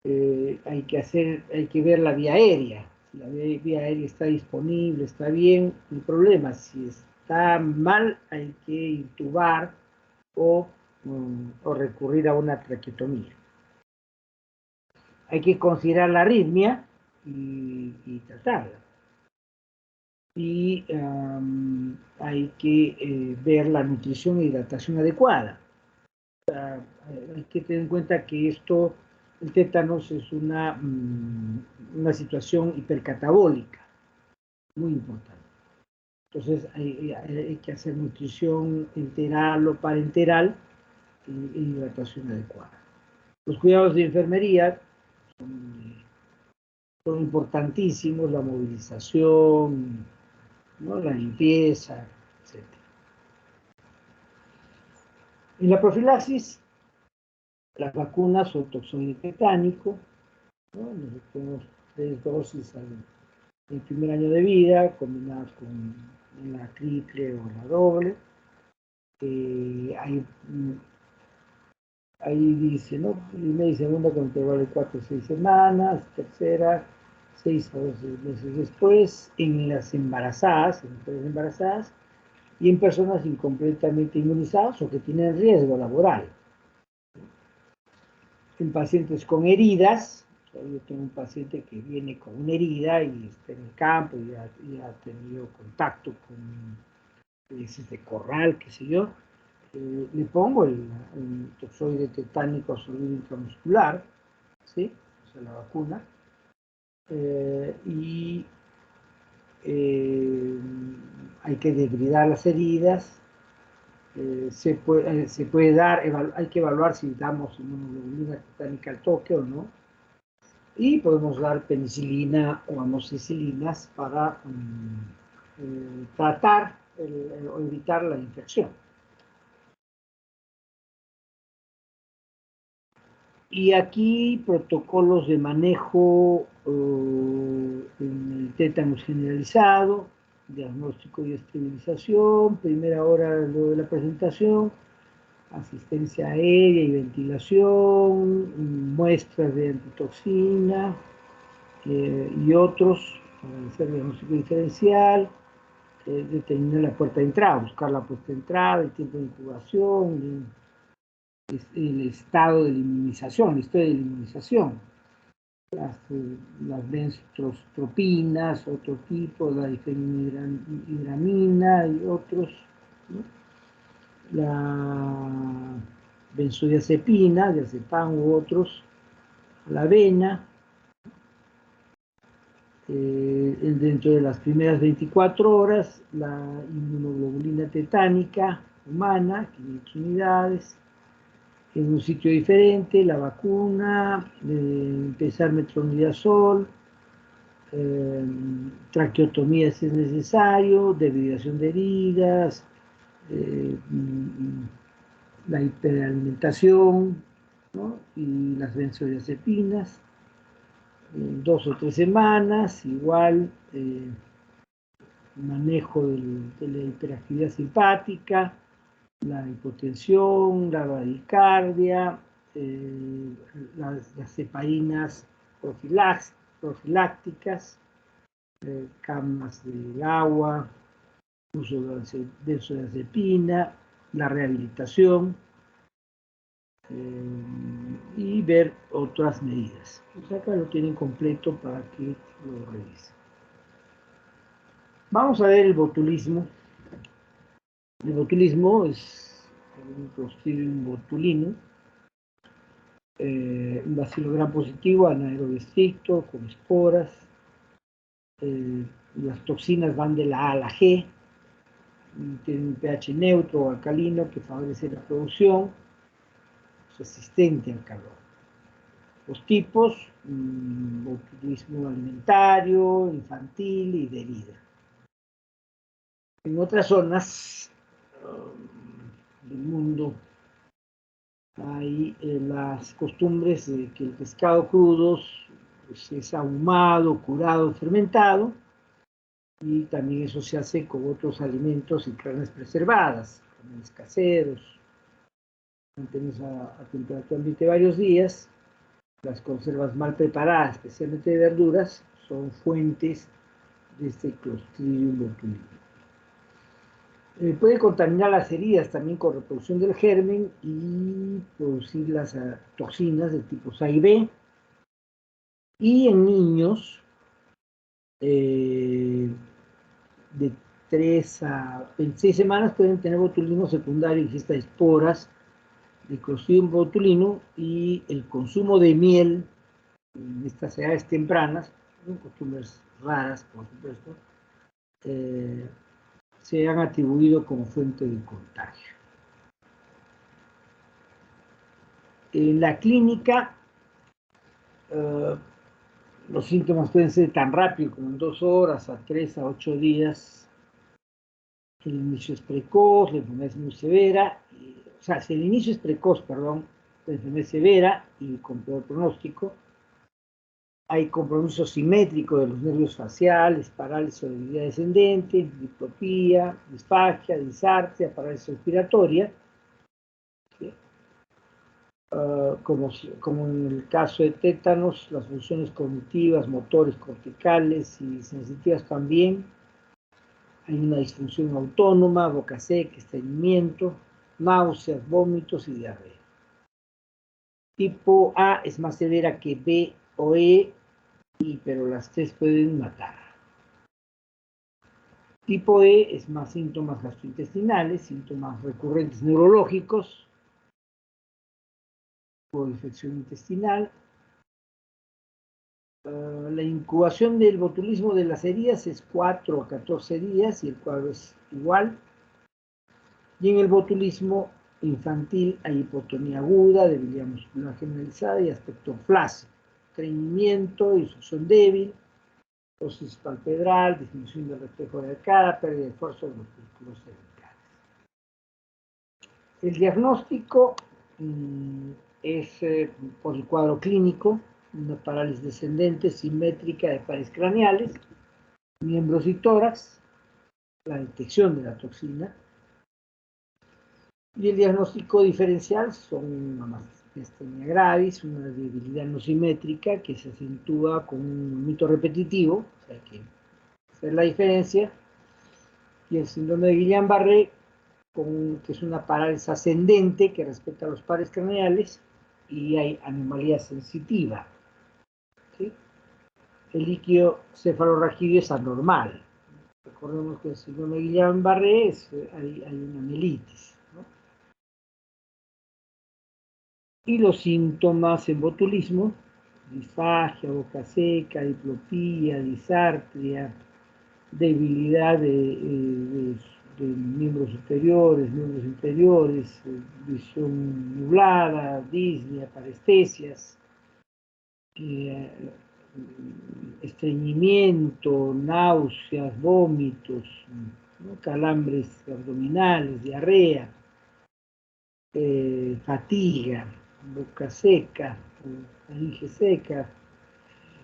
Hay que ver la vía aérea. Si la vía aérea está disponible, está bien, no hay problema. Si está mal, hay que intubar o recurrir a una traqueotomía. Hay que considerar la arritmia y tratarla. Y hay que ver la nutrición e hidratación adecuada. Hay que tener en cuenta que el tétanos es una situación hipercatabólica, muy importante. Entonces hay que hacer nutrición enteral o parenteral e hidratación adecuada. Los cuidados de enfermería son importantísimos, la movilización, ¿no? La limpieza, etc. En la profilaxis, las vacunas son toxoide tetánico, ¿no? Nosotros tenemos 3 dosis en el primer año de vida, combinadas con la triple o la doble. Ahí dice, ¿no? Primera y segunda con intervalo de 4 a 6 semanas, tercera 6 a 12 meses después, en las embarazadas, en mujeres embarazadas, y en personas incompletamente inmunizadas o que tienen riesgo laboral. En pacientes con heridas, yo tengo un paciente que viene con una herida y está en el campo y ha tenido contacto con heces de corral, qué sé yo, le pongo el toxoide tetánico absorbido intramuscular, ¿sí? O sea, la vacuna, y hay que debridar las heridas, se puede dar, hay que evaluar si damos inmunoglobulina tetánica al toque o no, y podemos dar penicilina o amoxicilinas para tratar o evitar la infección. Y aquí protocolos de manejo en el tétanos generalizado, diagnóstico y esterilización, primera hora luego de la presentación, asistencia aérea y ventilación, muestras de antitoxina y otros para hacer diagnóstico diferencial, determinar la puerta de entrada, buscar la puerta de entrada, el tiempo de incubación, el estado de la inmunización, la historia de la inmunización, las benztropinas, otro tipo, la difenhidramina y otros, ¿no? La benzodiazepina, diazepam u otros, la avena, dentro de las primeras 24 horas, la inmunoglobulina tetánica humana, 500 unidades, en un sitio diferente, la vacuna, empezar metronidazol, traqueotomía si es necesario, debridación de heridas, la hiperalimentación, ¿no? Y las benzodiazepinas, 2 o 3 semanas, igual manejo de la hiperactividad simpática, la hipotensión, la bradicardia, las heparinas profilácticas, camas del agua, uso de benzodiazepina, la rehabilitación y ver otras medidas. Pues acá lo tienen completo para que lo revisen. Vamos a ver el botulismo. El botulismo es un Clostridium botulinum, un bacilo gram positivo, anaerobe estricto, con esporas. Las toxinas van de la A a la G, tienen un pH neutro o alcalino que favorece la producción, resistente al calor. Los tipos, botulismo alimentario, infantil y de herida. En otras zonas del mundo hay las costumbres de que el pescado crudo pues, es ahumado, curado, fermentado, y también eso se hace con otros alimentos y carnes preservadas, carnes caseros, mantenidos a temperatura ambiente varios días. Las conservas mal preparadas, especialmente de verduras, son fuentes de este Clostridium botulinum. Puede contaminar las heridas también con reproducción del germen y producir las toxinas de tipos A y B. Y en niños de 3 a 26 semanas pueden tener botulismo secundario, ingesta de esporas de Clostridium botulinum, y el consumo de miel en estas edades tempranas, costumbres raras, por supuesto, se han atribuido como fuente de contagio. En la clínica, los síntomas pueden ser tan rápidos como en 2 horas, a 3 a 8 días. El inicio es precoz, la enfermedad es muy severa, o sea, si el inicio es precoz, perdón, de enfermedad severa y con peor pronóstico, hay compromiso simétrico de los nervios faciales, parálisis o debilidad descendente, diplopía, disfagia, disartria, parálisis respiratoria, ¿sí? Como en el caso de tétanos, las funciones cognitivas, motores, corticales y sensitivas también. Hay una disfunción autónoma, boca seca, estreñimiento, náuseas, vómitos y diarrea. Tipo A es más severa que B o E, pero las tres pueden matar. Tipo E es más síntomas gastrointestinales, síntomas recurrentes neurológicos, por infección intestinal. La incubación del botulismo de las heridas es 4 a 14 días y el cuadro es igual. Y en el botulismo infantil hay hipotonía aguda, debilidad muscular generalizada y aspecto flácido, estreñimiento, infusión débil, tosis palpebral, disminución del reflejo de arcada, pérdida de fuerza de los músculos cervicales. El diagnóstico es por el cuadro clínico, una parálisis descendente simétrica de pares craneales, miembros y tórax, la detección de la toxina. Y el diagnóstico diferencial son una mastenia gravis, una debilidad no simétrica que se acentúa con un mito repetitivo, o sea que esa es la diferencia, y el síndrome de Guillain-Barré, que es una parálisis ascendente que respeta los pares craneales y hay anomalía sensitiva. ¿Sí? El líquido cefalorraquídeo es anormal. Recordemos que el síndrome de Guillain-Barré hay una mielitis. Y los síntomas en botulismo, disfagia, boca seca, diplopía, disartria, debilidad de miembros superiores, miembros inferiores, visión nublada, disnea, parestesias, estreñimiento, náuseas, vómitos, ¿no? Calambres abdominales, diarrea, fatiga, boca seca, faringe seca,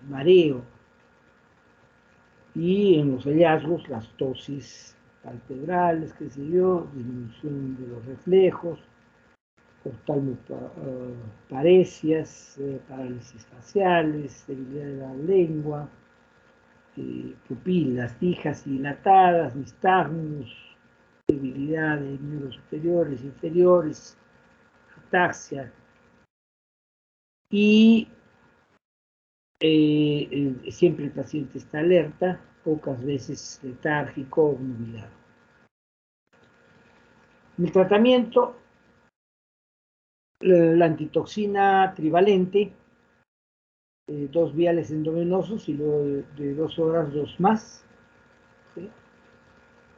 mareo. Y en los hallazgos, las tosis palpebrales, qué sé yo, disminución de los reflejos, oftalmoparesias, parálisis faciales, debilidad de la lengua, pupilas fijas y dilatadas, nistagmus, debilidad de miembros superiores, inferiores, ataxia. Y siempre el paciente está alerta, pocas veces letárgico o obnubilado. En el tratamiento, la antitoxina trivalente, 2 viales endovenosos y luego de 2 horas 2 más. ¿Sí?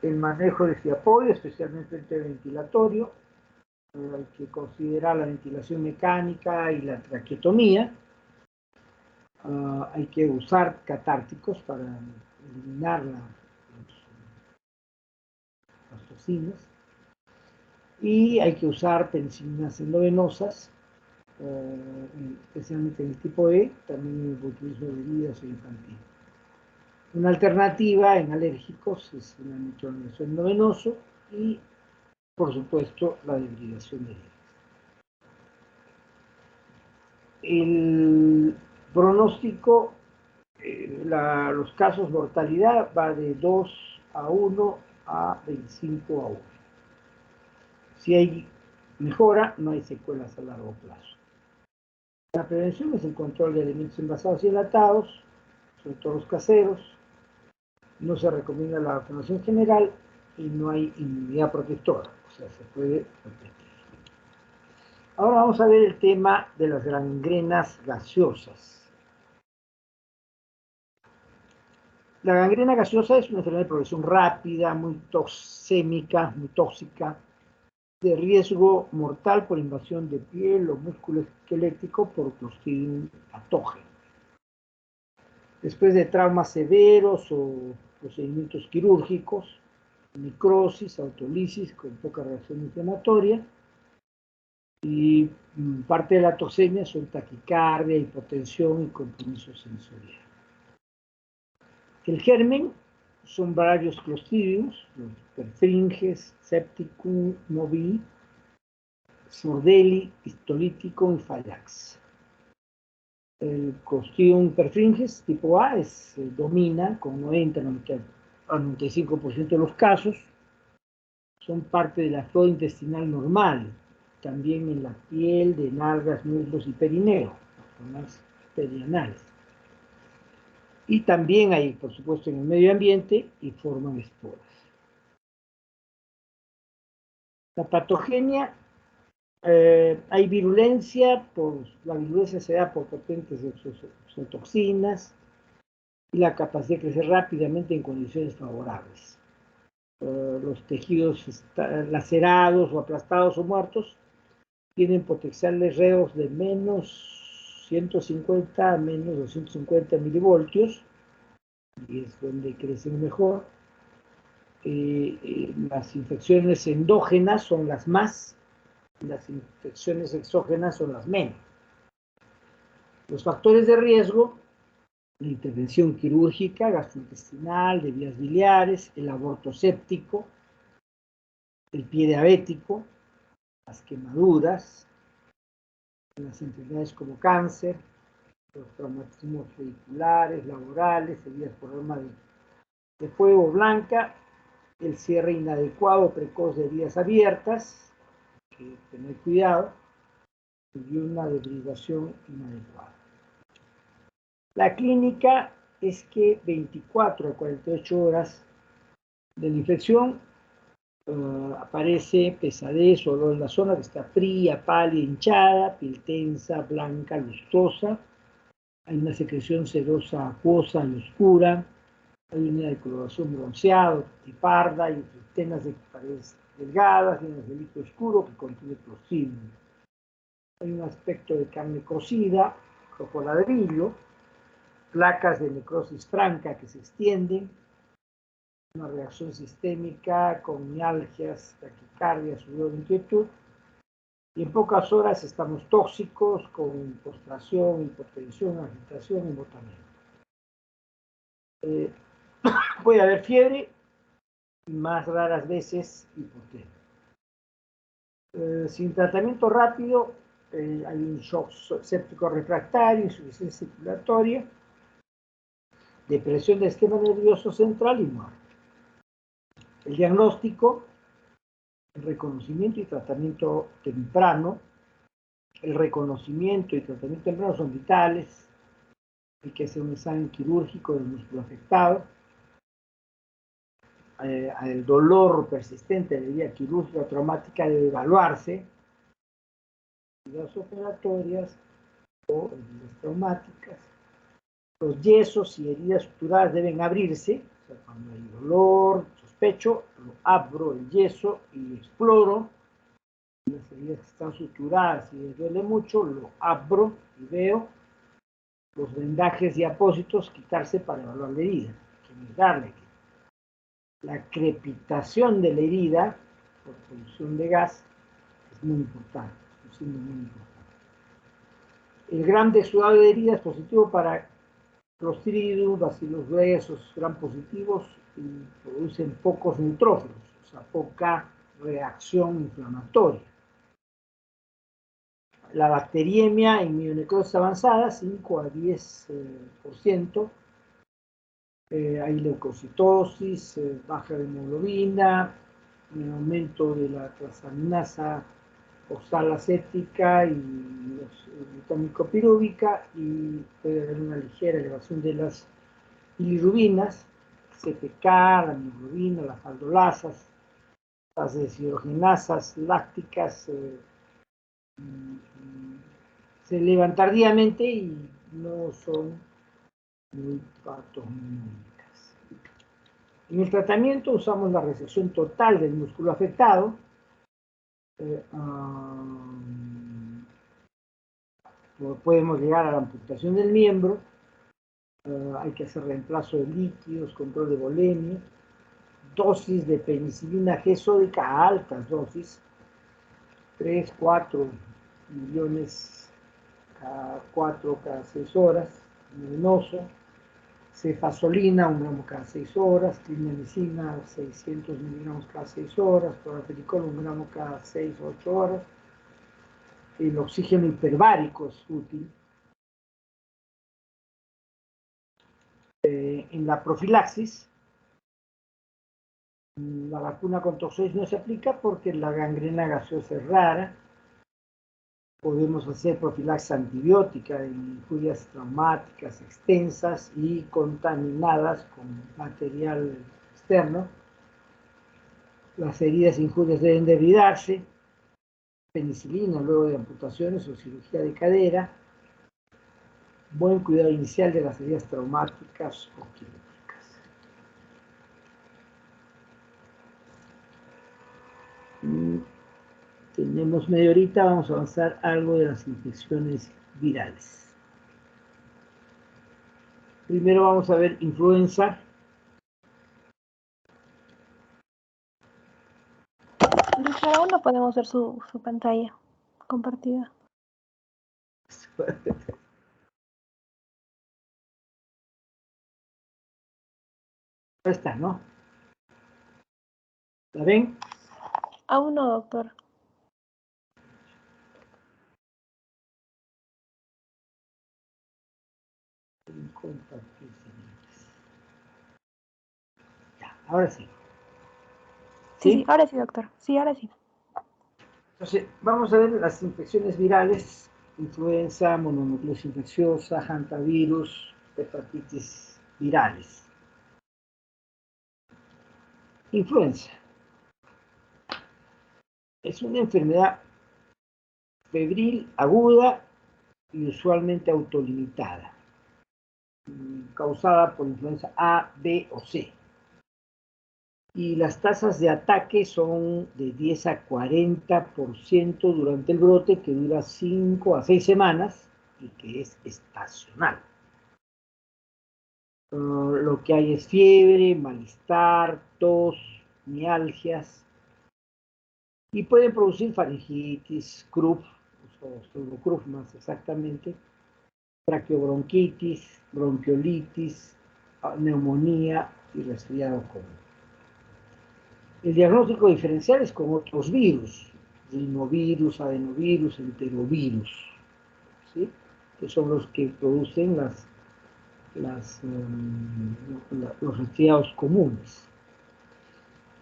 El manejo de fiapodio, especialmente el ventilatorio, hay que considerar la ventilación mecánica y la traqueotomía. Hay que usar catárticos para eliminar las toxinas. Y hay que usar penicilinas endovenosas, especialmente en el tipo E, también en el botulismo de heridas o infantil. Una alternativa en alérgicos es el metronidazol endovenoso y, por supuesto, la debridación de heridas. El pronóstico, los casos de mortalidad va de 2 a 1 a 25 a 1. Si hay mejora, no hay secuelas a largo plazo. La prevención es el control de alimentos envasados y enlatados, sobre todo los caseros. No se recomienda la vacunación general y no hay inmunidad protectora, o sea, se puede repetir. Ahora vamos a ver el tema de las gangrenas gaseosas. La gangrena gaseosa es una enfermedad de progresión rápida, muy toxémica, muy tóxica, de riesgo mortal por invasión de piel o músculo esquelético por Clostridium patógeno. Después de traumas severos o procedimientos quirúrgicos, necrosis, autolisis con poca reacción inflamatoria, Y parte de la toxemia son taquicardia, hipotensión y compromiso sensorial. El germen son varios clostridiums, los perfringes, septicum, novi, sordeli, histolítico y fallax. El Clostridium perfringens tipo A domina con 90 a 95% de los casos. Son parte de la flora intestinal normal, también en la piel de nalgas, muslos y perineo, las zonas perianales. Y también hay, por supuesto, en el medio ambiente y forman esporas. La patogenia, hay virulencia, la virulencia se da por potentes exotoxinas y la capacidad de crecer rápidamente en condiciones favorables. Los tejidos lacerados o aplastados o muertos tienen potenciales reos de menos 150 a menos 250 milivoltios, y es donde crecen mejor. Las infecciones endógenas son las más, y las infecciones exógenas son las menos. Los factores de riesgo: la intervención quirúrgica, gastrointestinal, de vías biliares, el aborto séptico, el pie diabético, las quemaduras, las enfermedades como cáncer, los traumatismos vehiculares, laborales, heridas por arma de fuego blanca, el cierre inadecuado precoz de heridas abiertas, hay que tener cuidado, y una debridación inadecuada. La clínica es que 24 a 48 horas de la infección aparece pesadez o dolor en la zona que está fría, pálida, hinchada, piel tensa, blanca, lustrosa. Hay una secreción sedosa, acuosa y oscura. Hay una decoloración bronceada, parda, y tenas de paredes delgadas, llenas de líquido oscuro que contiene Clostridium. Hay un aspecto de carne cocida, rojo ladrillo, placas de necrosis franca que se extienden, una reacción sistémica con mialgias, taquicardia, sudor, inquietud, y en pocas horas estamos tóxicos con postración, hipotensión, agitación y embotamiento. Puede haber fiebre y más raras veces hipotermia. Sin tratamiento rápido hay un shock séptico refractario, insuficiencia circulatoria, depresión del sistema nervioso central y muerte. El diagnóstico: el reconocimiento y tratamiento temprano. El reconocimiento y tratamiento temprano son vitales. Hay que hacer un examen quirúrgico del músculo afectado. El dolor persistente de la herida quirúrgica traumática debe evaluarse. Heridas operatorias o heridas traumáticas. Los yesos y heridas suturadas deben abrirse. O sea, cuando hay dolor, sospecho, lo abro el yeso y exploro. Las heridas que están suturadas y les duele mucho, lo abro y veo. Los vendajes y apósitos, quitarse para evaluar la herida. Hay que mirarle. La crepitación de la herida por producción de gas es muy importante, es un signo muy importante. El gram de exudado de herida es positivo para Clostridium, bacilos gruesos, gram positivos, y producen pocos neutrófilos, o sea, poca reacción inflamatoria. La bacteriemia en mielonecrosis avanzada, 5 a 10%. Hay leucocitosis, baja de hemoglobina, aumento de la transaminasa oxalacética y glutamicopirúvica, y puede haber una ligera elevación de las bilirrubinas, CPK, la mioglobina, las aldolasas, las deshidrogenasas lácticas se elevan tardíamente y no son muy patognomónicas. En el tratamiento usamos la resección total del músculo afectado. Podemos llegar a la amputación del miembro. Hay que hacer reemplazo de líquidos, control de volemia, dosis de penicilina G sódica a altas dosis, 3, 4, millones cada 4 cada 6 horas, venenoso. Cefazolina, 1 gramo cada 6 horas, clindamicina, 600 miligramos cada 6 horas, cloraphenicol, 1 gramo cada 6 o 8 horas. El oxígeno hiperbárico es útil. En la profilaxis, la vacuna con toxoides no se aplica porque la gangrena gaseosa es rara. Podemos hacer profilaxis antibiótica en injurias traumáticas extensas y contaminadas con material externo. Las heridas e injurias deben de evitarse. Penicilina luego de amputaciones o cirugía de cadera. Buen cuidado inicial de las heridas traumáticas o quirúrgicas. Tenemos media horita, vamos a avanzar algo de las infecciones virales. Primero vamos a ver influenza. Doctor, aún no podemos ver su pantalla compartida. Ahí está, ¿no? ¿La ven? Aún no, doctor. Ya, ahora sí. Sí, ahora sí, doctor. Sí, ahora sí. Entonces, vamos a ver las infecciones virales, influenza, mononucleosis infecciosa, hantavirus, hepatitis virales. Influenza. Es una enfermedad febril aguda y usualmente autolimitada, causada por influenza A, B o C. Y las tasas de ataque son de 10 a 40% durante el brote, que dura 5 a 6 semanas y que es estacional. Lo que hay es fiebre, malestar, tos, mialgias, y pueden producir faringitis, CRUF, o pseudocruf más exactamente, traqueobronquitis, bronquiolitis, neumonía y resfriado común. El diagnóstico diferencial es con otros virus, rinovirus, adenovirus, enterovirus, ¿sí? Que son los que producen los resfriados comunes.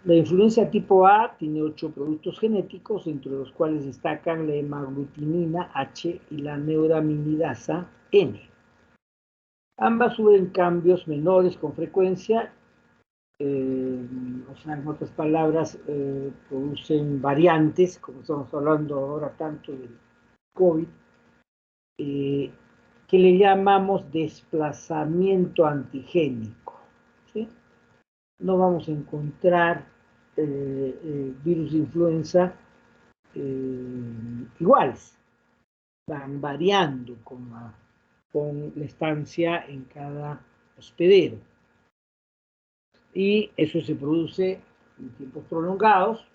La influenza tipo A tiene 8 productos genéticos, entre los cuales destacan la hemaglutinina H y la neuraminidasa N. Ambas suben cambios menores con frecuencia, o sea, en otras palabras, producen variantes, como estamos hablando ahora tanto del COVID, que le llamamos desplazamiento antigénico, ¿sí? No vamos a encontrar virus de influenza iguales, van variando con la estancia en cada hospedero. Y eso se produce en tiempos prolongados,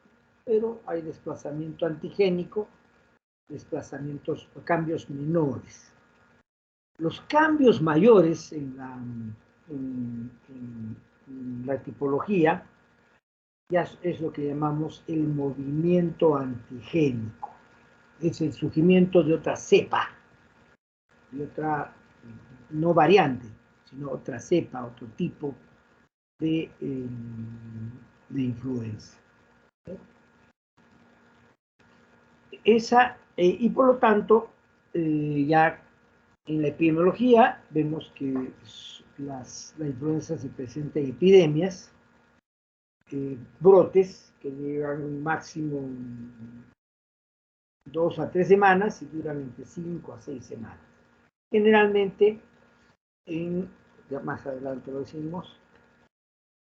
pero hay desplazamiento antigénico, cambios menores. Los cambios mayores en la tipología ya es lo que llamamos el movimiento antigénico. Es el surgimiento de otra cepa, de otra, no variante, sino otra cepa, otro tipo de influenza. Y por lo tanto, ya en la epidemiología vemos que la influenza se presenta en epidemias, brotes que llegan un máximo 2 a 3 semanas y duran entre 5 a 6 semanas. Generalmente, ya más adelante lo decimos,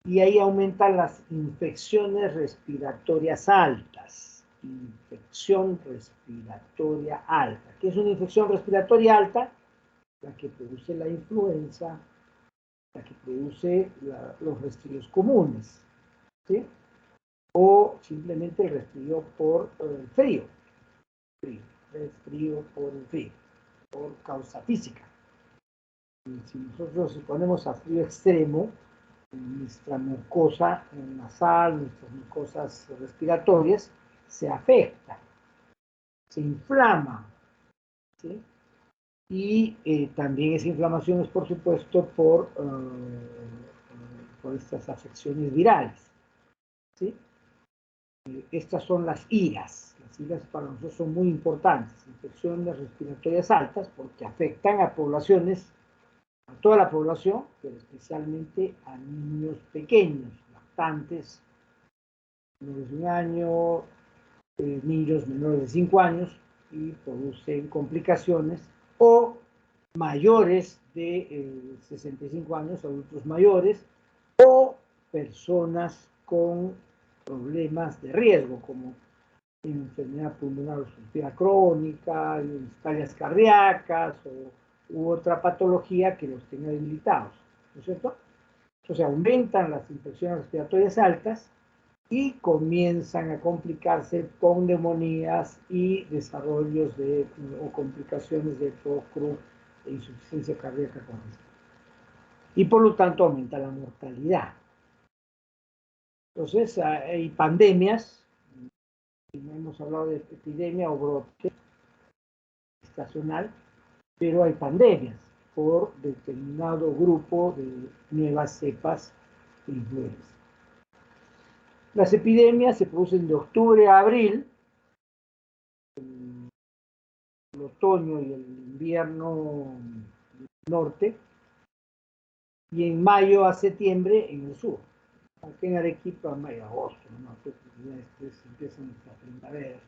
y ahí aumentan las infecciones respiratorias altas. Infección respiratoria alta. ¿Qué es una infección respiratoria alta? La que produce la influenza, la que produce los resfríos comunes, ¿sí? O simplemente el resfrío por frío. resfrío por el frío, por causa física. Y si nosotros ponemos a frío extremo, nuestra mucosa nasal, nuestras mucosas respiratorias, se afecta, se inflama, ¿sí? Y también esa inflamación es, por supuesto, por estas afecciones virales, ¿sí? Estas son las IRAS. Las IRAS para nosotros son muy importantes, infecciones respiratorias altas, porque afectan a poblaciones, a toda la población, pero especialmente a niños pequeños, lactantes, menores de un año, niños menores de 5 años, y producen complicaciones, o mayores de 65 años, adultos mayores, o personas con problemas de riesgo, como enfermedad pulmonar obstructiva crónica, fallas cardíacas u otra patología que los tenga debilitados, ¿no es cierto? Entonces aumentan las infecciones respiratorias altas y comienzan a complicarse con neumonías y desarrollos o complicaciones de FOCRU e insuficiencia cardíaca crónica. Y por lo tanto aumenta la mortalidad. Entonces hay pandemias, no hemos hablado de epidemia o brote estacional, pero hay pandemias por determinado grupo de nuevas cepas de influenza. Las epidemias se producen de octubre a abril, el otoño y el invierno norte, y en mayo a septiembre en el sur. Aquí en Arequipa, mayo, agosto, ¿no? Ya después empiezan las primaveras.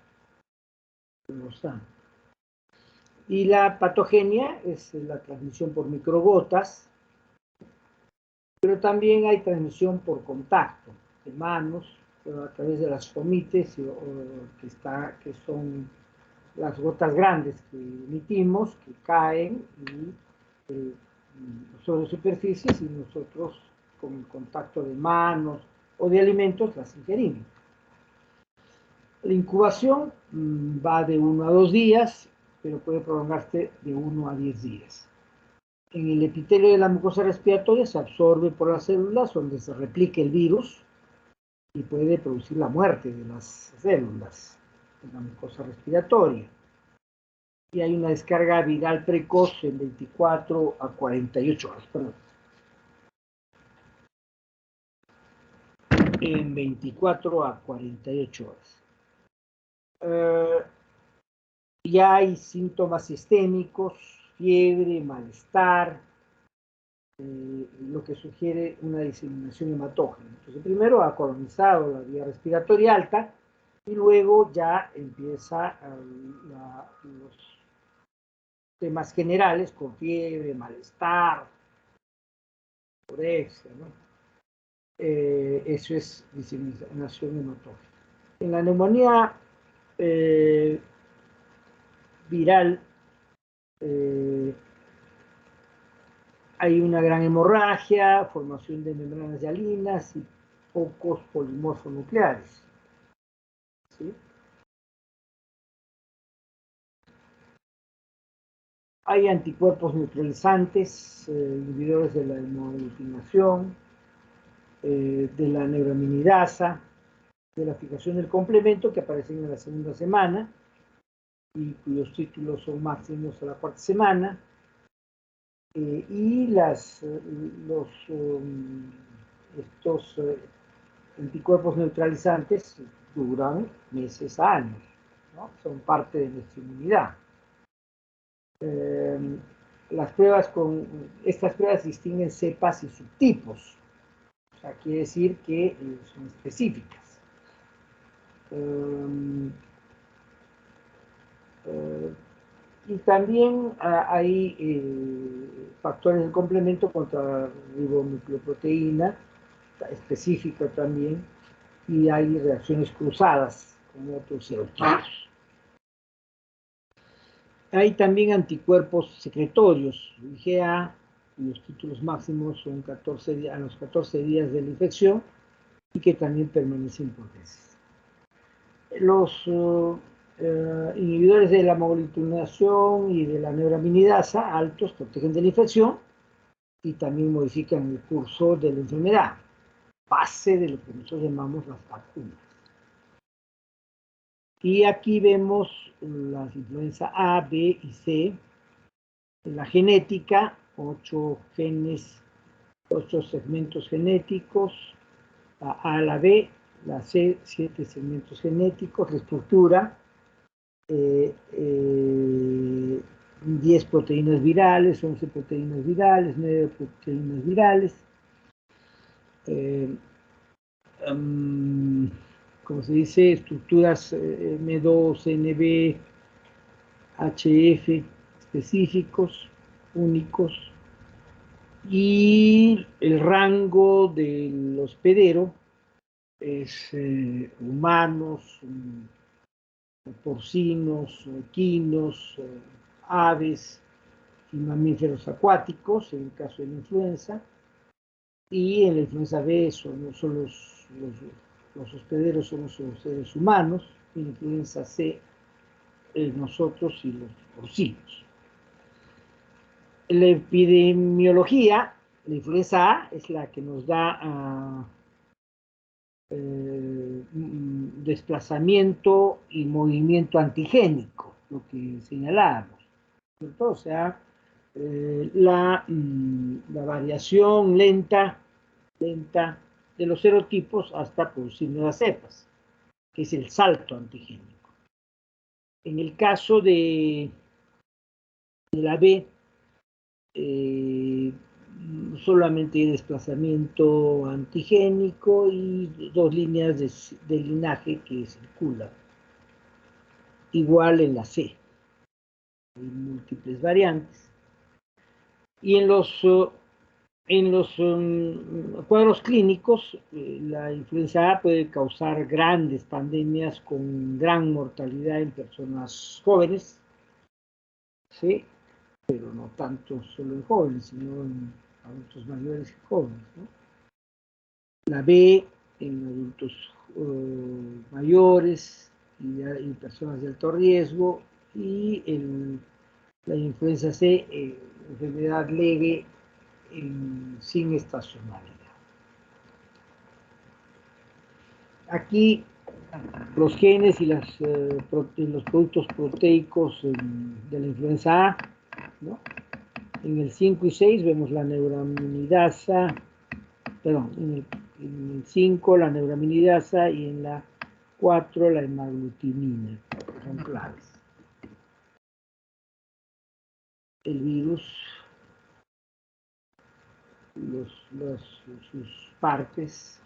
Y la patogenia es la transmisión por microgotas, pero también hay transmisión por contacto de manos, a través de las fomites, que son las gotas grandes que emitimos, que caen sobre superficies, y nosotros con el contacto de manos o de alimentos las ingerimos. La incubación va de 1 a 2 días, pero puede prolongarse de 1 a 10 días. En el epitelio de la mucosa respiratoria se absorbe por las células donde se replica el virus y puede producir la muerte de las células de la mucosa respiratoria. Y hay una descarga viral precoz en 24 a 48 horas. Perdón. En 24 a 48 horas. Ya hay síntomas sistémicos, fiebre, malestar, lo que sugiere una diseminación hematógena. Entonces, primero ha colonizado la vía respiratoria alta y luego ya empieza los temas generales con fiebre, malestar, orexia, ¿no? Eso es diseminación hematógena. En la neumonía viral hay una gran hemorragia, formación de membranas hialinas y pocos polimorfos nucleares, ¿sí? Hay anticuerpos neutralizantes, inhibidores de la hemoaglutinación, de la neuraminidasa, de la fijación del complemento, que aparecen en la segunda semana y cuyos títulos son máximos a la 4ª semana, y estos anticuerpos neutralizantes duran meses a años, ¿no? Son parte de nuestra inmunidad. Estas pruebas distinguen cepas y subtipos, o sea, quiere decir que son específicas. Y también hay factores del complemento contra la ribonucleoproteína específica también, y hay reacciones cruzadas con otros serotipos. Hay también anticuerpos secretorios, IgA, cuyos títulos máximos son a los 14 días de la infección y que también permanecen por meses. Los inhibidores de la monoglutinación y de la neuraminidasa altos protegen de la infección y también modifican el curso de la enfermedad, base de lo que nosotros llamamos las vacunas. Y aquí vemos las influenza A, B y C, la genética, 8 genes, 8 segmentos genéticos, la A a la B, la C, 7 segmentos genéticos, la estructura, 10 proteínas virales, 11 proteínas virales, 9 proteínas virales, como se dice, estructuras M2, NB, HF específicos, únicos, y el rango del hospedero es humanos, porcinos, equinos, aves y mamíferos acuáticos, en el caso de la influenza, y en la influenza B son los hospederos son los seres humanos, y en la influenza C nosotros y los porcinos. En la epidemiología, la influenza A es la que nos da desplazamiento y movimiento antigénico, lo que señalábamos, ¿cierto? O sea, la variación lenta de los serotipos hasta producir nuevas cepas, que es el salto antigénico. En el caso de la B, solamente hay desplazamiento antigénico y 2 líneas de linaje que circulan. Igual en la C, hay múltiples variantes. Y en los cuadros clínicos, la influenza A puede causar grandes pandemias con gran mortalidad en personas jóvenes, ¿sí? Pero no tanto solo en jóvenes, sino en adultos mayores y jóvenes, ¿no? La B en adultos mayores y personas de alto riesgo, y la influenza C, enfermedad leve sin estacionalidad. Aquí los genes y los productos proteicos de la influenza A, ¿no? En el 5 y 6 vemos la neuraminidasa, perdón, en el 5 la neuraminidasa y en la 4 la hemaglutinina, que son claves. El virus, sus partes.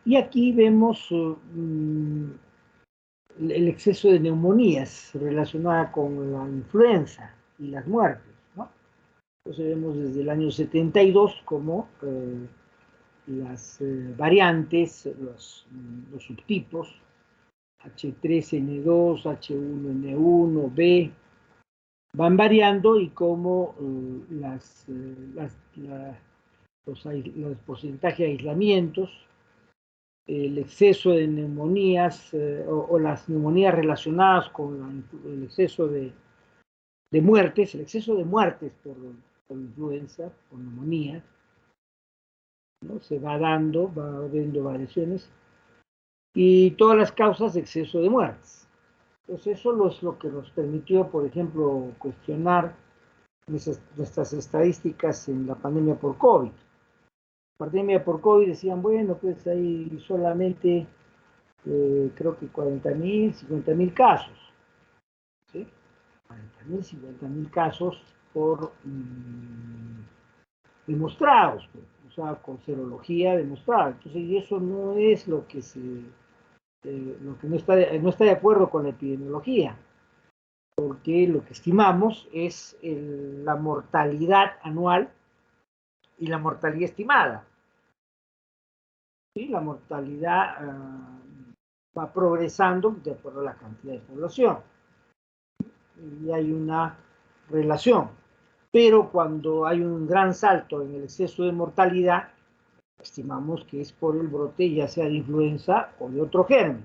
Y aquí vemos el exceso de neumonías relacionada con la influenza y las muertes, ¿no? Entonces vemos desde el año 72 como las variantes, los subtipos, H3N2, H1N1, B, van variando, y como los porcentajes de aislamientos, el exceso de neumonías o las neumonías relacionadas con el exceso de muertes, el exceso de muertes por influenza, por neumonía, ¿no? Se va dando, va habiendo variaciones, y todas las causas de exceso de muertes. Entonces eso es lo que nos permitió, por ejemplo, cuestionar nuestras estadísticas en la pandemia por COVID. Pandemia por COVID decían, bueno, pues hay solamente creo que 40.000, 50.000 casos, ¿sí? 40.000, 50.000 casos por demostrados, o sea, con serología demostrada. Entonces, y eso no es lo que no está de acuerdo con la epidemiología, porque lo que estimamos es la mortalidad anual y la mortalidad estimada. ¿Sí? La mortalidad va progresando de acuerdo a la cantidad de población. Y hay una relación. Pero cuando hay un gran salto en el exceso de mortalidad, estimamos que es por el brote ya sea de influenza o de otro germen.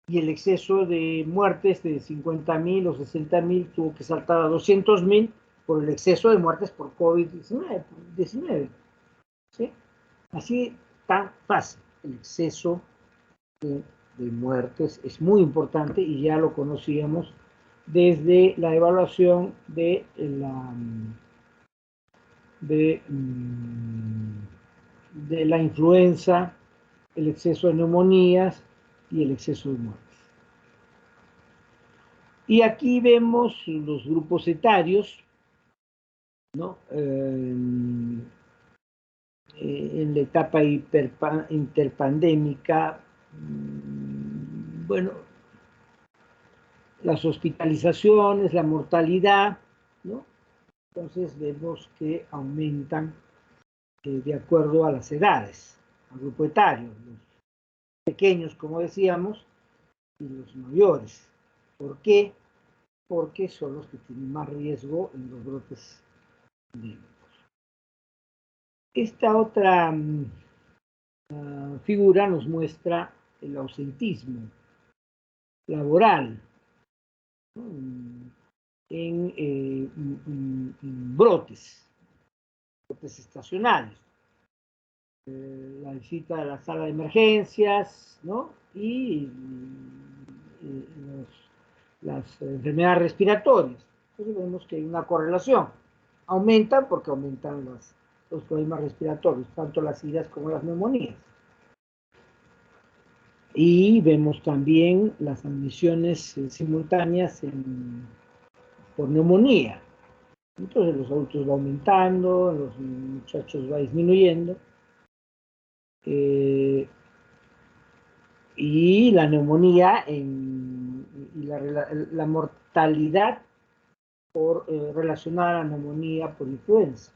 y el exceso de muertes de 50.000 o 60.000 tuvo que saltar a 200.000 por el exceso de muertes por COVID-19. ¿Sí? Así tan fácil. El exceso de muertes es muy importante y ya lo conocíamos desde la evaluación de la influenza, el exceso de neumonías y el exceso de muertes. Y aquí vemos los grupos etarios, ¿no? En la etapa interpandémica, bueno, las hospitalizaciones, la mortalidad, ¿no? Entonces vemos que aumentan de acuerdo a las edades, al grupo etario, los pequeños, como decíamos, y los mayores. ¿Por qué? Porque son los que tienen más riesgo en los brotes pandémicos. Esta otra figura nos muestra el ausentismo laboral, ¿no? en brotes estacionales. La visita a la sala de emergencias, ¿no? Y las enfermedades respiratorias. Entonces vemos que hay una correlación. Aumentan porque aumentan los problemas respiratorios, tanto las iras como las neumonías. Y vemos también las admisiones simultáneas por neumonía. Entonces los adultos va aumentando, los muchachos va disminuyendo. Y la neumonía y la mortalidad relacionada a la neumonía por influenza.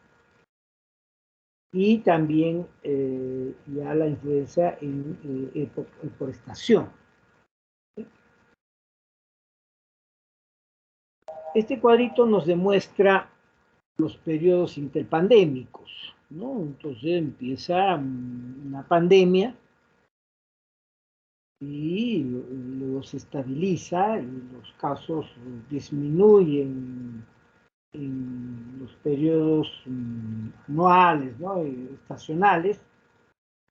Y también ya la influenza por estación. Este cuadrito nos demuestra los periodos interpandémicos, ¿no? Entonces empieza una pandemia y luego se estabiliza y los casos disminuyen en los periodos anuales, ¿no? Estacionales,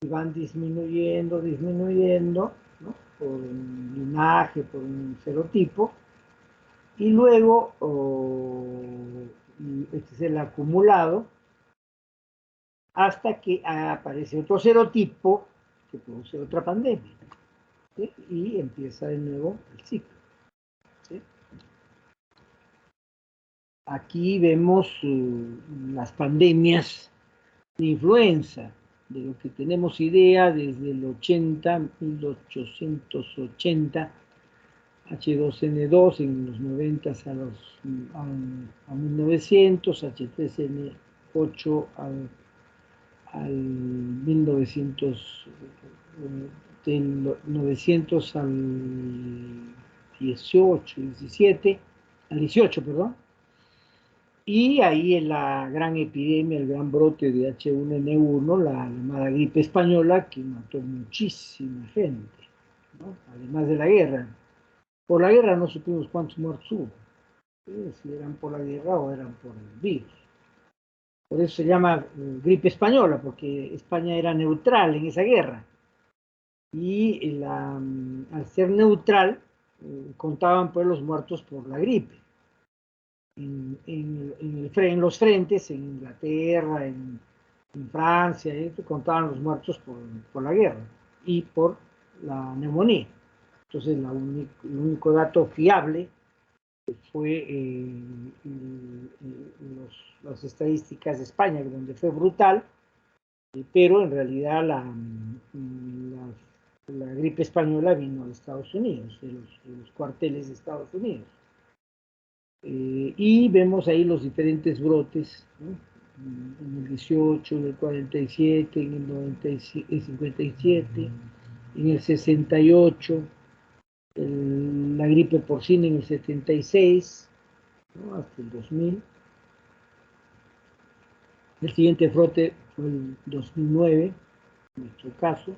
y van disminuyendo, ¿no? Por un linaje, por un serotipo, y luego este es el acumulado hasta que aparece otro serotipo que produce otra pandemia, ¿sí? Y empieza de nuevo el ciclo, ¿sí? Aquí vemos las pandemias de influenza, de lo que tenemos idea desde el 1880, H2N2 en los 90 a 1900, H3N8 al 1900, del 900 al 18, perdón. Y ahí en la gran epidemia, el gran brote de H1N1, la llamada gripe española, que mató muchísima gente, ¿no? Además de la guerra. Por la guerra no supimos cuántos muertos hubo, si eran por la guerra o eran por el virus. Por eso se llama gripe española, porque España era neutral en esa guerra. Y al ser neutral, contaban pues los muertos por la gripe. En los frentes, en Inglaterra, en Francia, contaban los muertos por la guerra y por la neumonía. Entonces, el único dato fiable fue las estadísticas de España, donde fue brutal, pero en realidad la gripe española vino de Estados Unidos, de los cuarteles de Estados Unidos. Y vemos ahí los diferentes brotes, ¿no? En el 18, en el 47, en el 57, en el 68, la gripe porcina en el 76, ¿no? Hasta el 2000. El siguiente brote fue el 2009, en nuestro caso.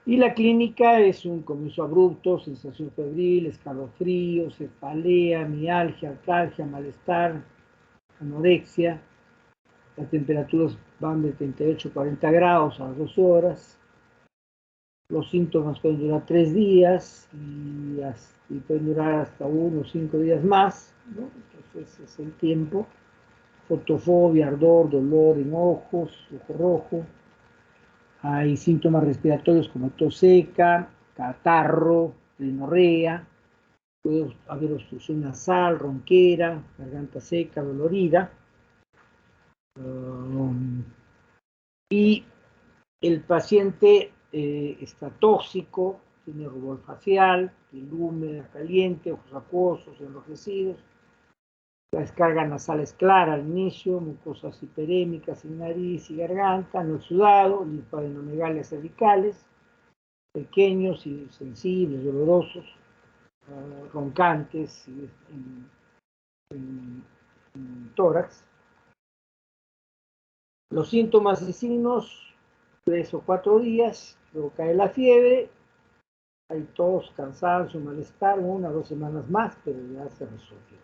Y la clínica es un comienzo abrupto, sensación febril, escalofrío, cefalea, mialgia, artalgia, malestar, anorexia. Las temperaturas van de 38 a 40 grados a 2 horas. Los síntomas pueden durar 3 días y pueden durar hasta 1 o 5 días más, ¿no? Entonces es el tiempo. Fotofobia, ardor, dolor en ojos, ojo rojo. Hay síntomas respiratorios como tos seca, catarro, rinorrea. Puede haber obstrucción nasal, ronquera, garganta seca, dolorida. Y el paciente está tóxico, tiene rubor facial, piel húmeda, caliente, ojos acuosos, enrojecidos. La descarga nasal es clara al inicio, mucosas hiperémicas en nariz y garganta, no sudado, linfadenogales cervicales, pequeños y sensibles, dolorosos, roncantes en tórax. Los síntomas y signos, 3 o 4 días, luego cae la fiebre, hay tos, cansancio, malestar, 1 o 2 semanas más, pero ya se resolvió.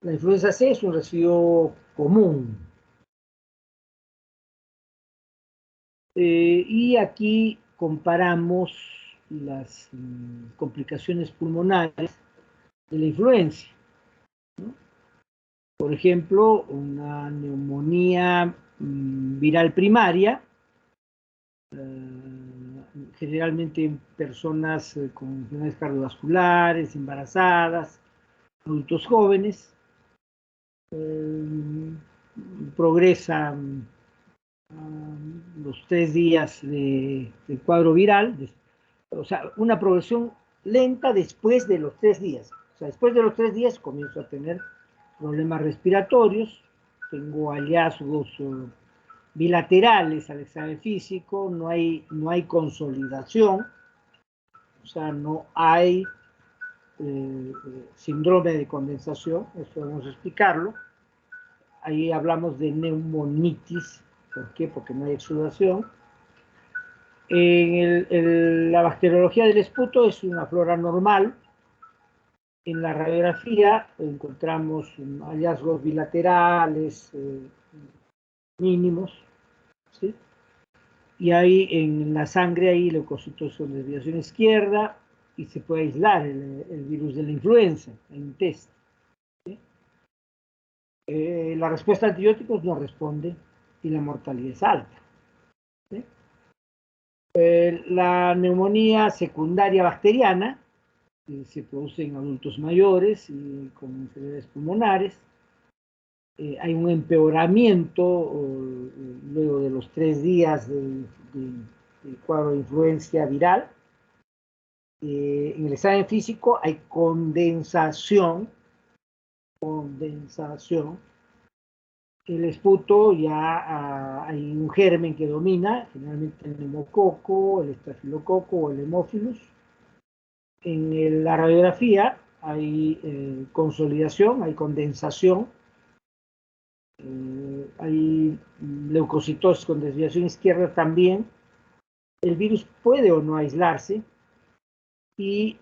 La influenza C es un resfrío común. Y aquí comparamos las complicaciones pulmonares de la influenza, ¿no? Por ejemplo, una neumonía viral primaria, generalmente en personas con enfermedades cardiovasculares, embarazadas, adultos jóvenes, progresa los 3 días del cuadro viral, o sea, una progresión lenta después de los 3 días. O sea, después de los 3 días comienzo a tener problemas respiratorios, tengo hallazgos bilaterales al examen físico, no hay consolidación, o sea, no hay síndrome de condensación, eso vamos a explicarlo. Ahí hablamos de neumonitis, ¿por qué? Porque no hay exudación. La bacteriología del esputo es una flora normal. En la radiografía encontramos hallazgos bilaterales mínimos, ¿sí? Y ahí en la sangre hay leucocitos con desviación izquierda y se puede aislar el virus de la influenza en un test, ¿sí? La respuesta a antibióticos no responde y la mortalidad es alta, ¿sí? La neumonía secundaria bacteriana se produce en adultos mayores y con enfermedades pulmonares. Hay un empeoramiento luego de los 3 días del cuadro de influencia viral. En el examen físico hay condensación. El esputo ya hay un germen que domina, generalmente el neumococo, el estafilococo o el hemófilus. En la radiografía hay consolidación, hay condensación, hay leucocitosis con desviación izquierda también. El virus puede o no aislarse y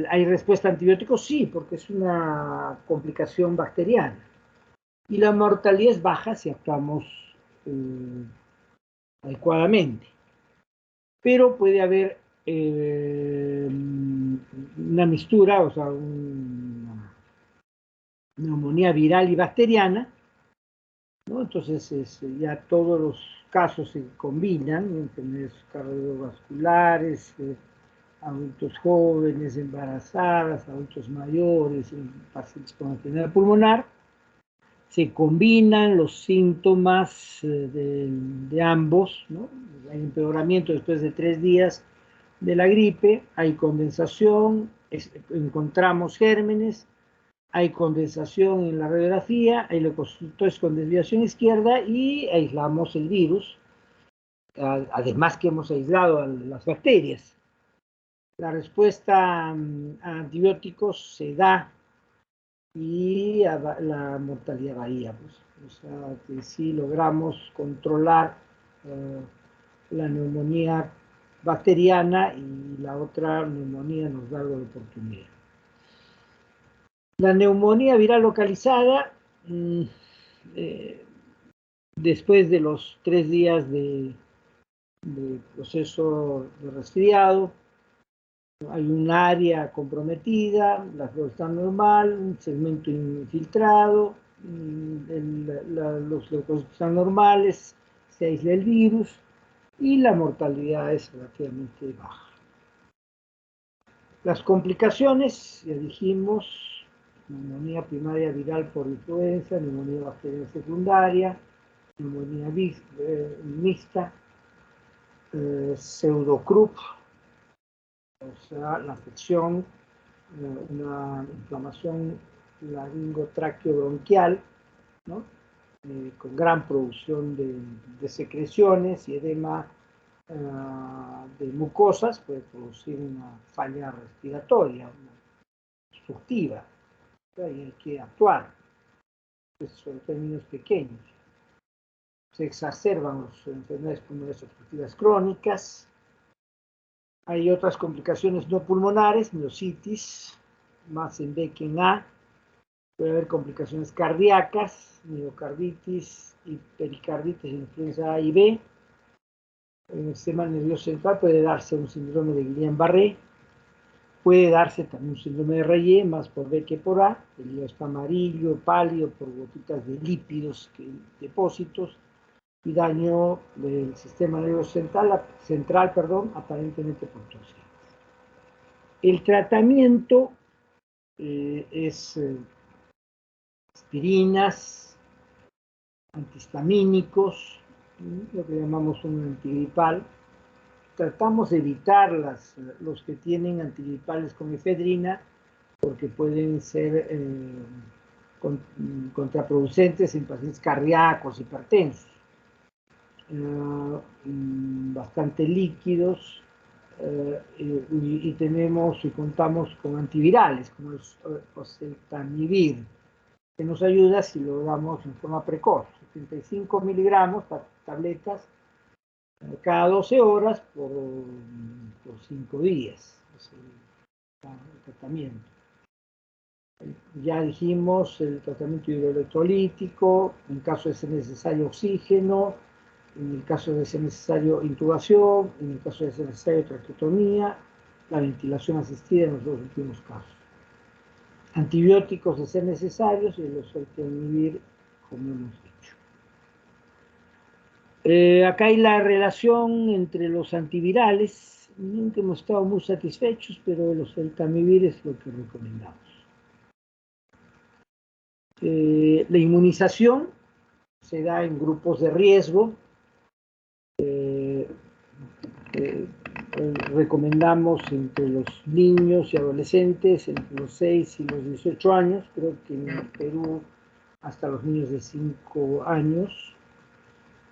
hay respuesta a antibióticos, sí, porque es una complicación bacteriana. Y la mortalidad es baja si actuamos adecuadamente. Pero puede haber una mixtura, o sea, una neumonía viral y bacteriana, ¿no? Entonces ya todos los casos se combinan, enfermedades cardiovasculares, adultos jóvenes, embarazadas, adultos mayores, pacientes con enfermedad pulmonar. Se combinan los síntomas de ambos, ¿no? Hay empeoramiento después de 3 días de la gripe, hay condensación, encontramos gérmenes, hay condensación en la radiografía, hay leucocitosis con desviación izquierda y aislamos el virus, además que hemos aislado a las bacterias. La respuesta a antibióticos se da y la mortalidad varía, pues. O sea, que si logramos controlar la neumonía bacteriana y la otra neumonía nos da algo de oportunidad. La neumonía viral localizada, después de los 3 días de proceso de resfriado, hay un área comprometida, la flora está normal, un segmento infiltrado, los leucocitos están normales, se aísla el virus y la mortalidad es relativamente baja. Las complicaciones, ya dijimos, neumonía primaria viral por influenza, neumonía bacteriana secundaria, neumonía mixta, pseudo-CRUP, o sea, la afección, una inflamación laringotraqueobronquial, ¿no? Con gran producción de secreciones y edema de mucosas, puede producir una falla respiratoria, una obstructiva, y hay que actuar, sobre todo en niños pequeños. Se exacerban las enfermedades pulmonares obstructivas crónicas. Hay otras complicaciones no pulmonares, miositis, más en B que en A. Puede haber complicaciones cardíacas, miocarditis y pericarditis en influenza A y B. En el sistema nervioso central puede darse un síndrome de Guillain-Barré. Puede darse también un síndrome de Rayet, más por B que por A. El hígado está amarillo, pálido, por gotitas de lípidos, depósitos, y daño del sistema nervioso central, aparentemente por toxinas. El tratamiento es aspirinas, antihistamínicos, lo que llamamos un antigripal. Tratamos de evitar los que tienen antigripales con efedrina porque pueden ser contraproducentes en pacientes cardíacos, hipertensos. Bastante líquidos y contamos con antivirales como el oseltamivir, que nos ayuda si lo damos en forma precoz, 75 miligramos, tabletas, cada 12 horas por 5 días, es el tratamiento. Ya dijimos el tratamiento hidroelectrolítico, en caso de ser necesario oxígeno, en el caso de ser necesario intubación, en el caso de ser necesario traqueotomía, la ventilación asistida en los 2 últimos casos. Antibióticos de ser necesarios y los oseltamivir, como hemos dicho. Acá hay la relación entre los antivirales. Nunca hemos estado muy satisfechos, pero el oseltamivir es lo que recomendamos. La inmunización se da en grupos de riesgo. Recomendamos entre los niños y adolescentes entre los 6 y los 18 años, creo que en Perú hasta los niños de 5 años.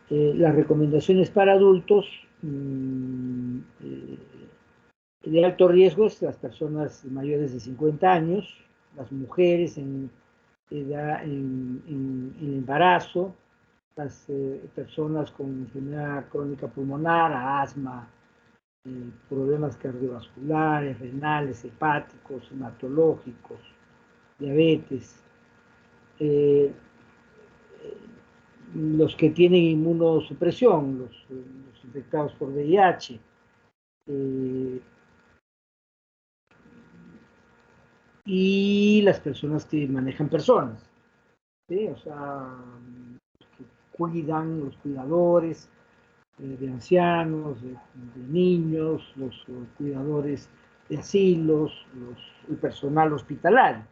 Las recomendaciones para adultos de alto riesgo es las personas mayores de 50 años, las mujeres en embarazo, las personas con enfermedad crónica pulmonar, asma, problemas cardiovasculares, renales, hepáticos, hematológicos, diabetes, los que tienen inmunosupresión, los infectados por VIH, y las personas que manejan personas, ¿sí? O sea, que cuidan, los cuidadores de ancianos, de niños, los cuidadores de asilos, el personal hospitalario.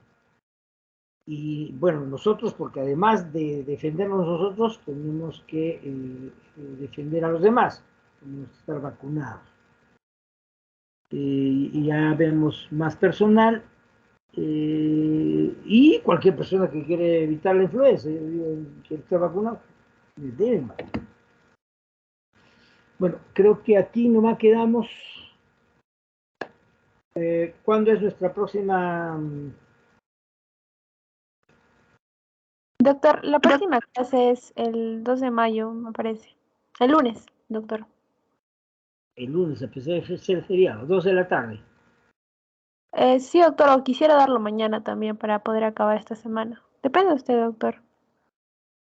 Y bueno, nosotros, porque además de defendernos nosotros, tenemos que defender a los demás, tenemos que estar vacunados. Y ya vemos más personal, y cualquier persona que quiere evitar la influenza, que esté vacunado, deben vacunar. Bueno, creo que aquí nomás quedamos. ¿Cuándo es nuestra próxima? Doctor, la próxima clase es el 2 de mayo, me parece. El lunes, doctor. El lunes, a pesar de ser feriado, 2 de la tarde. Sí, doctor, o quisiera darlo mañana también para poder acabar esta semana. Depende de usted, doctor.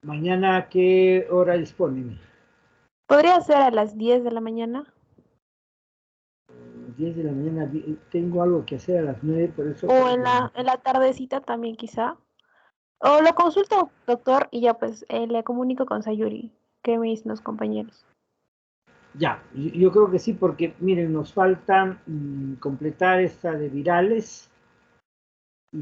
Mañana, ¿a qué hora disponen? ¿Podría ser a las 10 de la mañana? 10 de la mañana, tengo algo que hacer a las 9, por eso. O en la tardecita también quizá. O lo consulto, doctor, y ya pues le comunico con Sayuri. ¿Qué me dicen los compañeros? Ya, yo creo que sí, porque miren, nos falta completar esta de virales y